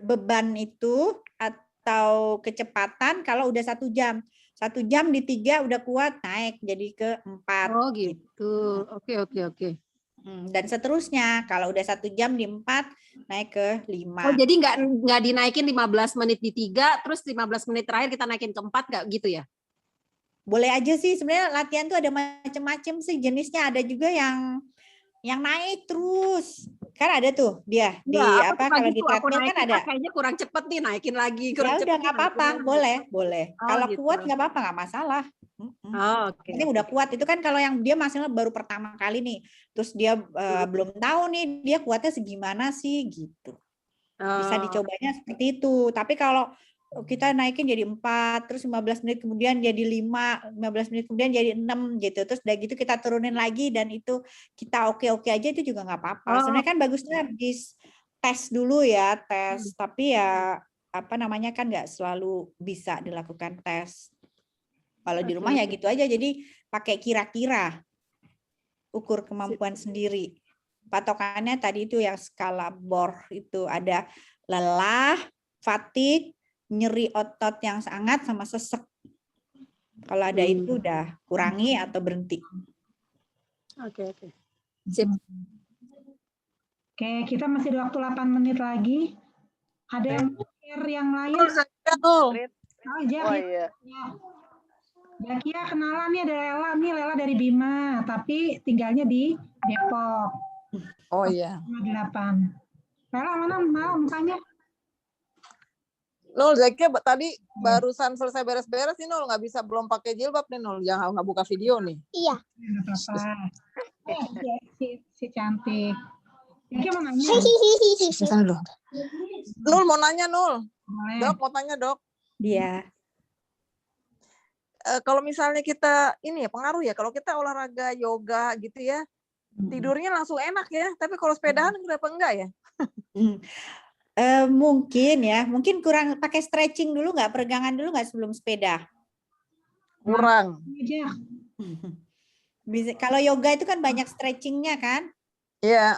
beban itu atau kecepatan kalau udah 1 jam. 1 1 jam di 3 udah kuat, naik jadi ke 4. Oh gitu. Oke. Dan seterusnya, kalau udah 1 jam di 4, naik ke 5. Oh jadi nggak dinaikin 15 menit di 3, terus 15 menit terakhir kita naikin ke 4, nggak gitu ya? Boleh aja sih, sebenarnya latihan tuh ada macam-macam sih jenisnya, ada juga yang naik terus. Kan ada tuh dia di kalau di treadmill kan ada. Kayaknya kurang cepet nih, naikin lagi. Ya udah nggak apa-apa, boleh. Oh, Kalau gitu. kuat nggak apa-apa, nggak masalah. Oh, oke. Ini udah kuat, itu kan kalau yang dia masalah baru pertama kali nih, terus dia belum tahu nih dia kuatnya segimana sih gitu. Bisa dicobanya seperti itu. Tapi kalau kita naikin jadi 4, terus 15 menit kemudian jadi 5, 15 menit kemudian jadi 6 gitu. Terus udah gitu kita turunin lagi dan itu kita oke-oke aja, itu juga nggak apa-apa. Sebenarnya kan bagusnya tes dulu ya, tes. Tapi ya kan nggak selalu bisa dilakukan tes. Kalau di rumah ya gitu aja, jadi pakai kira-kira, ukur kemampuan sendiri. Patokannya tadi itu yang skala Bohr itu ada lelah, fatigue, nyeri otot yang sangat sama sesek. Kalau ada itu udah kurangi atau berhenti. Oke. Oke, kita masih ada waktu 8 menit lagi. Ada yang lain? Jakia kenalan nih, ada Lela nih, Lela dari Bima, tapi tinggalnya di Depok. Oh iya. 8. Lela mana mukanya? Nul, Zakia tadi barusan selesai beres-beres nih Nul, belum pakai jilbab nih Nul, jangan nggak buka video nih. Iya. Si cantik. Zakia mau nanya. Nul mau nanya Nul. Boleh. Dok mau tanya Dok. Iya. Kalau misalnya kita ini ya pengaruh ya, kalau kita olahraga yoga gitu ya, tidurnya langsung enak ya. Tapi kalau sepedahan kenapa enggak ya? Mungkin kurang pakai stretching dulu nggak, peregangan dulu nggak sebelum sepeda? Kurang. Bisa, kalau yoga itu kan banyak stretchingnya kan? Iya.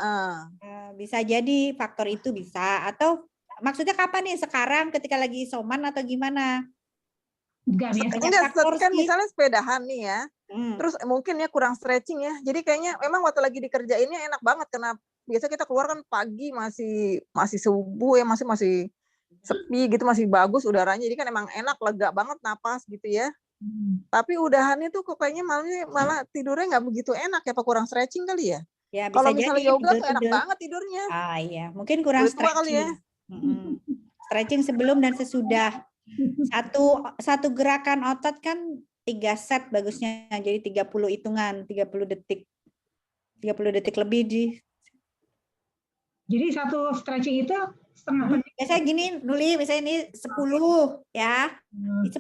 Bisa jadi faktor itu bisa. Atau maksudnya kapan nih? Sekarang ketika lagi isoman atau gimana? Enggak, kan misalnya sepedahan nih ya. Terus mungkin ya kurang stretching ya. Jadi kayaknya memang waktu lagi dikerjainnya enak banget, karena biasa kita keluar kan pagi masih subuh ya, masih sepi gitu, masih bagus udaranya. Jadi kan emang enak, lega banget napas gitu ya. Tapi udahannya tuh kok kayaknya malah tidurnya nggak begitu enak ya, apa kurang stretching kali ya? Ya kalau misalnya yoga tuh enak banget tidurnya. Iya, mungkin kurang stretching kali ya. Stretching sebelum dan sesudah. Satu gerakan otot kan 3 set bagusnya, jadi 30 hitungan, 30 detik. 30 detik lebih Jadi satu stretching itu setengah menit. Biasanya gini, Nuli, misalnya ini 10 ya. 10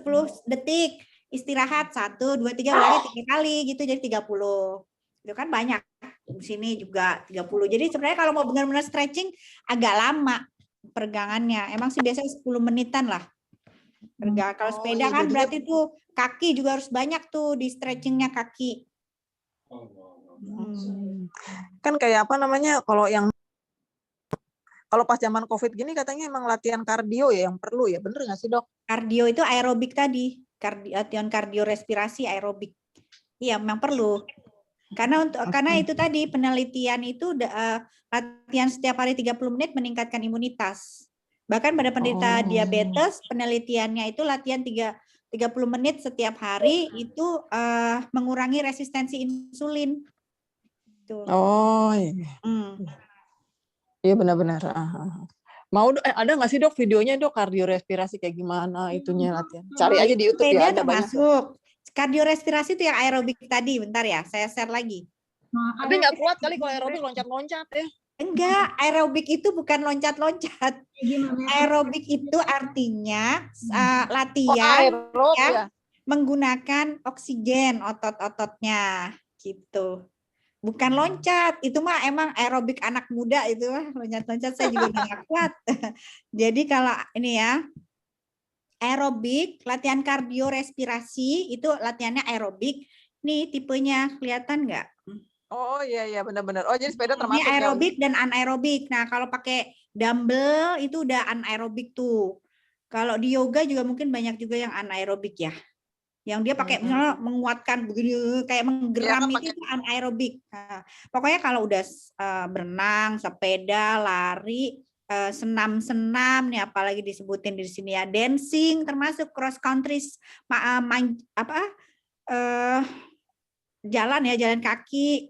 detik. Istirahat 1, 2, 3 ulangi 3 kali gitu, jadi 30. Itu kan banyak. Di sini juga 30. Jadi sebenarnya kalau mau benar-benar stretching agak lama peregangannya. Emang sih biasanya 10 menitan lah. Kalau sepeda kan berarti tuh kaki juga harus banyak tuh di stretchingnya kaki. Kan kayak apa namanya, kalau pas zaman COVID gini katanya emang latihan kardio ya yang perlu ya, bener nggak sih Dok? Kardio itu aerobik tadi, latihan kardio respirasi aerobik. Iya memang perlu. Karena itu tadi penelitian itu latihan setiap hari 30 menit meningkatkan imunitas. Bahkan pada penderita diabetes, penelitiannya itu latihan 30 menit setiap hari itu mengurangi resistensi insulin. Tuh. Oh iya. Iya benar-benar. Mau ada nggak sih Dok videonya Dok, kardiorespirasi kayak gimana itunya latihan? Cari aja di YouTube ya, ada termasuk. Kardiorespirasi itu yang aerobik tadi, bentar ya, saya share lagi. Tapi nggak kuat kali kalau aerobik loncat-loncat ya. Enggak, aerobik itu bukan loncat-loncat. Aerobik itu artinya latihan yang menggunakan oksigen otot-ototnya gitu. Bukan loncat, itu mah emang aerobik anak muda itu mah, loncat-loncat saya juga nggak kuat. Jadi kalau ini ya, aerobik, latihan kardiorespirasi itu latihannya aerobik. Nih tipenya kelihatan nggak? Oh iya benar-benar. Oh jadi sepeda termasuk ini aerobik dan anaerobik. Nah kalau pakai dumbbell itu udah anaerobik tuh. Kalau di yoga juga mungkin banyak juga yang anaerobik ya. Yang dia pakai misalnya menguatkan begini kayak menggeram itu anaerobik. Nah, pokoknya kalau udah berenang, sepeda, lari, senam-senam nih apalagi disebutin di sini ya, dancing termasuk cross country jalan ya, jalan kaki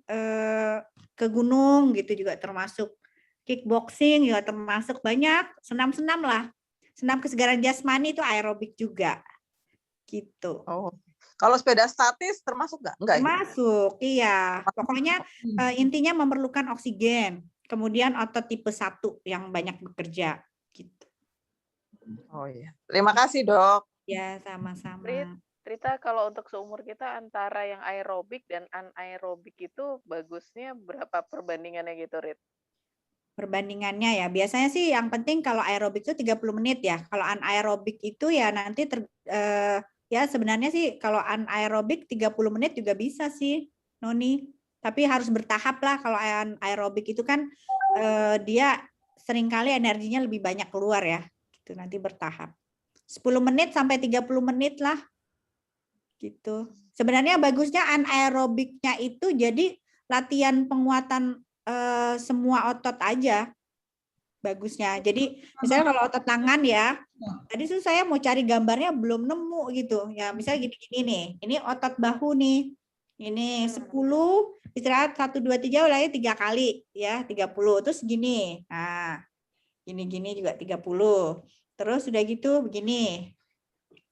ke gunung gitu juga termasuk, kickboxing juga termasuk, banyak senam-senam lah. Senam kesegaran jasmani itu aerobik juga. Gitu. Oh, kalau sepeda statis termasuk nggak? Enggak. Termasuk, iya. Pokoknya intinya memerlukan oksigen. Kemudian otot tipe 1 yang banyak bekerja. Gitu. Oh iya. Terima kasih, Dok. Ya, sama-sama. Rita, kalau untuk seumur kita antara yang aerobik dan anaerobik itu bagusnya berapa perbandingannya gitu, Rit? Perbandingannya ya, biasanya sih yang penting kalau aerobik itu 30 menit ya. Kalau anaerobik itu ya nanti ya sebenarnya sih kalau anaerobik 30 menit juga bisa sih, Noni. Tapi harus bertahap lah. Kalau anaerobik itu kan dia seringkali energinya lebih banyak keluar ya. Gitu, nanti bertahap. 10 menit sampai 30 menit lah. Gitu. Sebenarnya bagusnya anaerobiknya itu jadi latihan penguatan semua otot aja. Bagusnya. Jadi misalnya kalau otot tangan ya, tadi tuh saya mau cari gambarnya belum nemu gitu. Ya misalnya gini-gini nih. Ini otot bahu nih. Ini 10, istirahat 1 2 3 ulangnya 3 kali ya, 30. Terus gini. Nah, gini-gini juga 30. Terus udah gitu begini.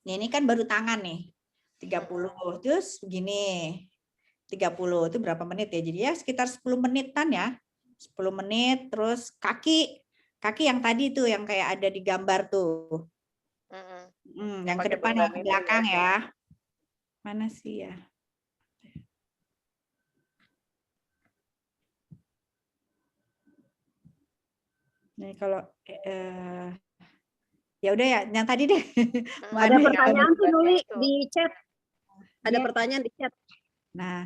Ini kan baru tangan nih. 30. Terus begini. 30 itu berapa menit ya? Jadi ya sekitar 10 menitan ya. 10 menit terus kaki yang tadi tuh yang kayak ada di gambar tuh. Yang ke depan yang ke belakang ya. Mana sih ya? Nih kalau ya udah ya yang tadi deh. Ada pertanyaan tuh Nuli di chat. Ada pertanyaan di chat. Nah,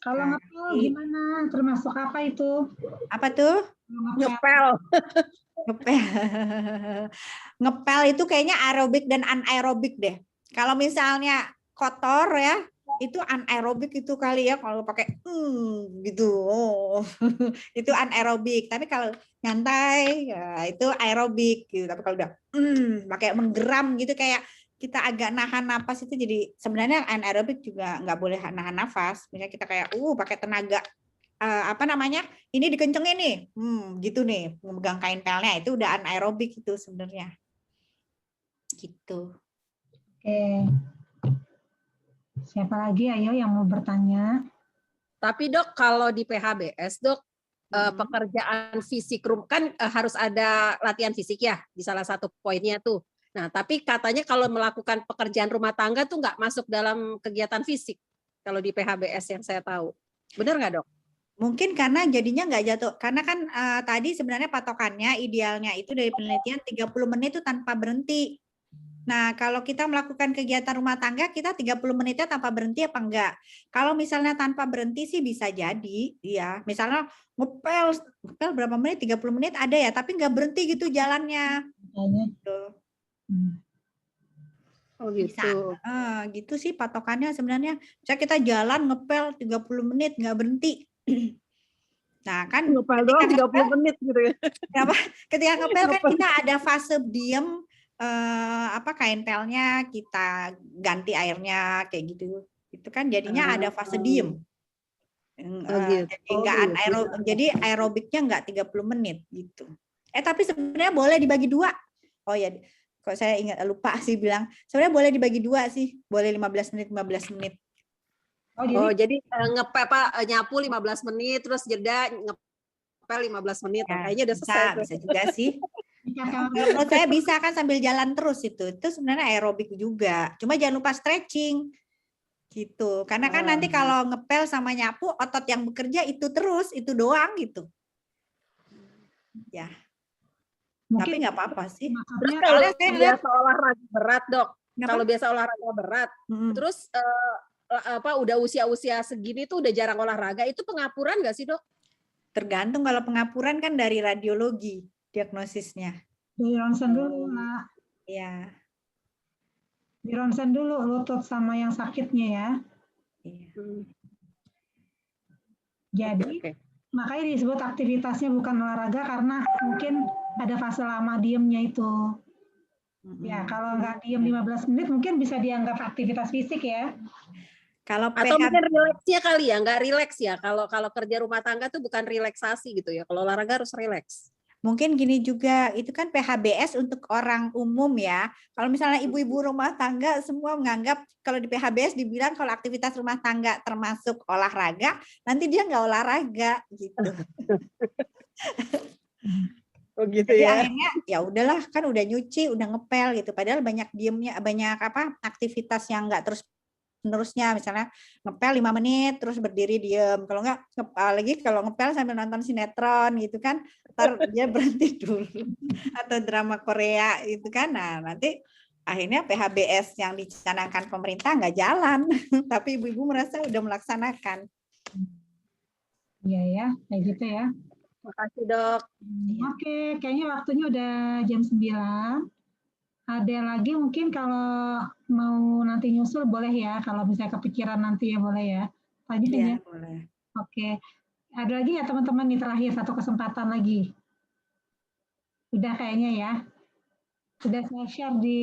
kalau ngepel gimana? Termasuk apa itu? Apa tuh? Ngepel. Ngepel itu kayaknya aerobik dan anaerobik deh. Kalau misalnya kotor ya, itu anaerobik itu kali ya kalau pakai gitu. Oh. Itu anaerobik. Tapi kalau nyantai ya itu aerobik gitu. Tapi kalau udah pakai menggeram gitu kayak kita agak nahan napas itu jadi sebenarnya anaerobik juga nggak boleh nahan nafas. Misalnya kita kayak pakai tenaga apa namanya? Ini dikencengin nih. Gitu nih, memegang kain pelnya itu udah anaerobik itu sebenarnya. Gitu. Oke. Siapa lagi ayo yang mau bertanya? Tapi Dok, kalau di PHBS Dok, pekerjaan fisik kan harus ada latihan fisik ya di salah satu poinnya tuh. Nah, tapi katanya kalau melakukan pekerjaan rumah tangga tuh nggak masuk dalam kegiatan fisik kalau di PHBS yang saya tahu. Benar nggak, Dok? Mungkin karena jadinya nggak jatuh. Karena kan tadi sebenarnya patokannya idealnya itu dari penelitian 30 menit itu tanpa berhenti. Nah, kalau kita melakukan kegiatan rumah tangga, kita 30 menitnya tanpa berhenti apa enggak? Kalau misalnya tanpa berhenti sih bisa jadi, ya. Misalnya ngepel berapa menit? 30 menit ada ya, tapi nggak berhenti gitu jalannya. Gitu. Oh gitu. Bisa. Gitu sih patokannya sebenarnya. Misalnya kita jalan ngepel 30 menit nggak berhenti. Nah, kan ngepel doang 30 menit gitu ya. Ketika ngepel kan kita ada fase diem, kain pelnya kita ganti airnya kayak gitu. Itu kan jadinya ada fase diem. Jadi aerobiknya enggak 30 menit gitu. Tapi sebenarnya boleh dibagi 2. Oh ya, kok saya lupa sih bilang. Sebenarnya boleh dibagi 2 sih. Boleh 15 menit, 15 menit. Jadi ngepel nyapu 15 menit terus jeda ngepel 15 menit. Ya, kayaknya udah selesai. Bisa juga sih. Menurut saya bisa kan sambil jalan terus itu sebenarnya aerobik juga. Cuma jangan lupa stretching gitu. Karena kan nanti kalau ngepel sama nyapu otot yang bekerja itu terus itu doang gitu. Ya. Tapi nggak apa-apa sih. Terus kalau biasa olahraga berat Dok, kalau biasa olahraga berat, terus udah usia-usia segini tuh udah jarang olahraga, itu pengapuran nggak sih Dok? Tergantung, kalau pengapuran kan dari radiologi diagnosisnya. Dari ronsen dulu, Mak. Iya. Di ronsen dulu lutut sama yang sakitnya ya. Jadi makanya disebut aktivitasnya bukan olahraga karena mungkin ada fase lama diemnya itu. Ya, kalau nggak diem 15 menit mungkin bisa dianggap aktivitas fisik ya. Kalau Atau mungkin rileksnya kali ya, nggak rileks ya. Kalau kerja rumah tangga tuh bukan relaksasi gitu ya. Kalau olahraga harus rileks. Mungkin gini juga, itu kan PHBS untuk orang umum ya. Kalau misalnya ibu-ibu rumah tangga semua menganggap kalau di PHBS dibilang kalau aktivitas rumah tangga termasuk olahraga, nanti dia nggak olahraga gitu. Oh gitu Jadi ya. akhirnya ya udahlah, kan udah nyuci, udah ngepel gitu. Padahal banyak diemnya, banyak aktivitas yang nggak terus menerusnya, misalnya ngepel 5 menit terus berdiri diem, kalau enggak lagi kalau ngepel sambil nonton sinetron gitu kan, ntar dia berhenti dulu, atau drama Korea itu kan. Nah nanti akhirnya PHBS yang dicanangkan pemerintah nggak jalan tapi ibu-ibu merasa udah melaksanakan. Iya ya, kayak gitu ya. Makasih dok. Oke, kayaknya waktunya udah jam 9. Ada lagi mungkin kalau mau nanti nyusul boleh ya, kalau bisa kepikiran nanti ya boleh ya. Tanya ya. Boleh. Oke, ada lagi ya teman-teman nih terakhir satu kesempatan lagi. Udah kayaknya ya. Sudah saya share di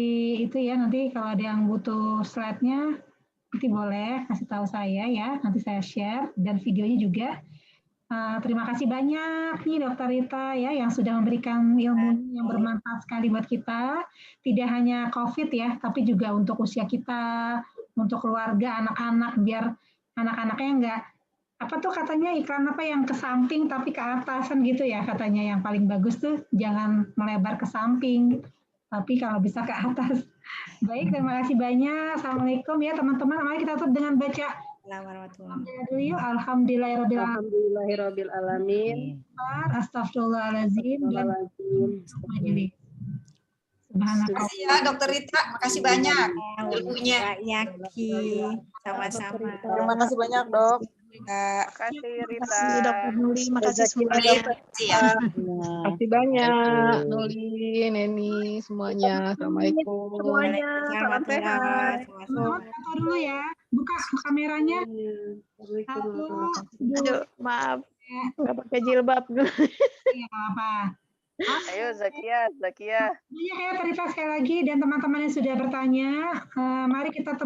itu ya, nanti kalau ada yang butuh slide-nya nanti boleh kasih tahu saya ya, nanti saya share dan videonya juga. Terima kasih banyak nih Dr. Rita ya yang sudah memberikan ilmu yang bermanfaat sekali buat kita. Tidak hanya COVID ya, tapi juga untuk usia kita, untuk keluarga, anak-anak, biar anak-anaknya enggak apa tuh katanya iklan apa yang ke samping tapi ke atasan gitu ya katanya, yang paling bagus tuh jangan melebar ke samping, tapi kalau bisa ke atas. Baik, terima kasih banyak. Assalamualaikum ya teman-teman. Mari kita tutup dengan baca Alhamdulillahirabbil alamin. Astagfirullahaladzim dan majelis. Makasih ya Dokter Rita, makasih banyak ilmunya. Sama-sama. Terima kasih banyak dok. Makasih Rita. Makasih Dokter Nuli, makasih semuanya. Terima kasih banyak Nuli, Neni, semuanya. Assalamualaikum. Semuanya, salam sehat. Foto dulu ya, buka kameranya. Aduh, maaf, nggak pakai jilbab. Iya, apa? Ayo Zakia. Banyak ya terima sekali lagi dan teman-teman yang sudah bertanya. Mari kita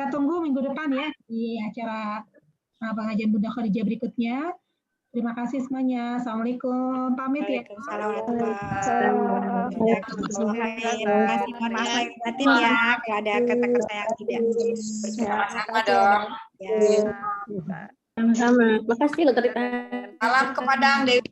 tunggu minggu depan ya di acara pengajian Bunda Khadijah berikutnya. Terima kasih semuanya. Assalamualaikum. Pamit ya. Terima kasih. Mohon maaf lahir batin ya kalau ada kata-kata yang tidak Sama-sama dong. Sama-sama. Makasih Dokter Rita. Salam ke Padang Dewi.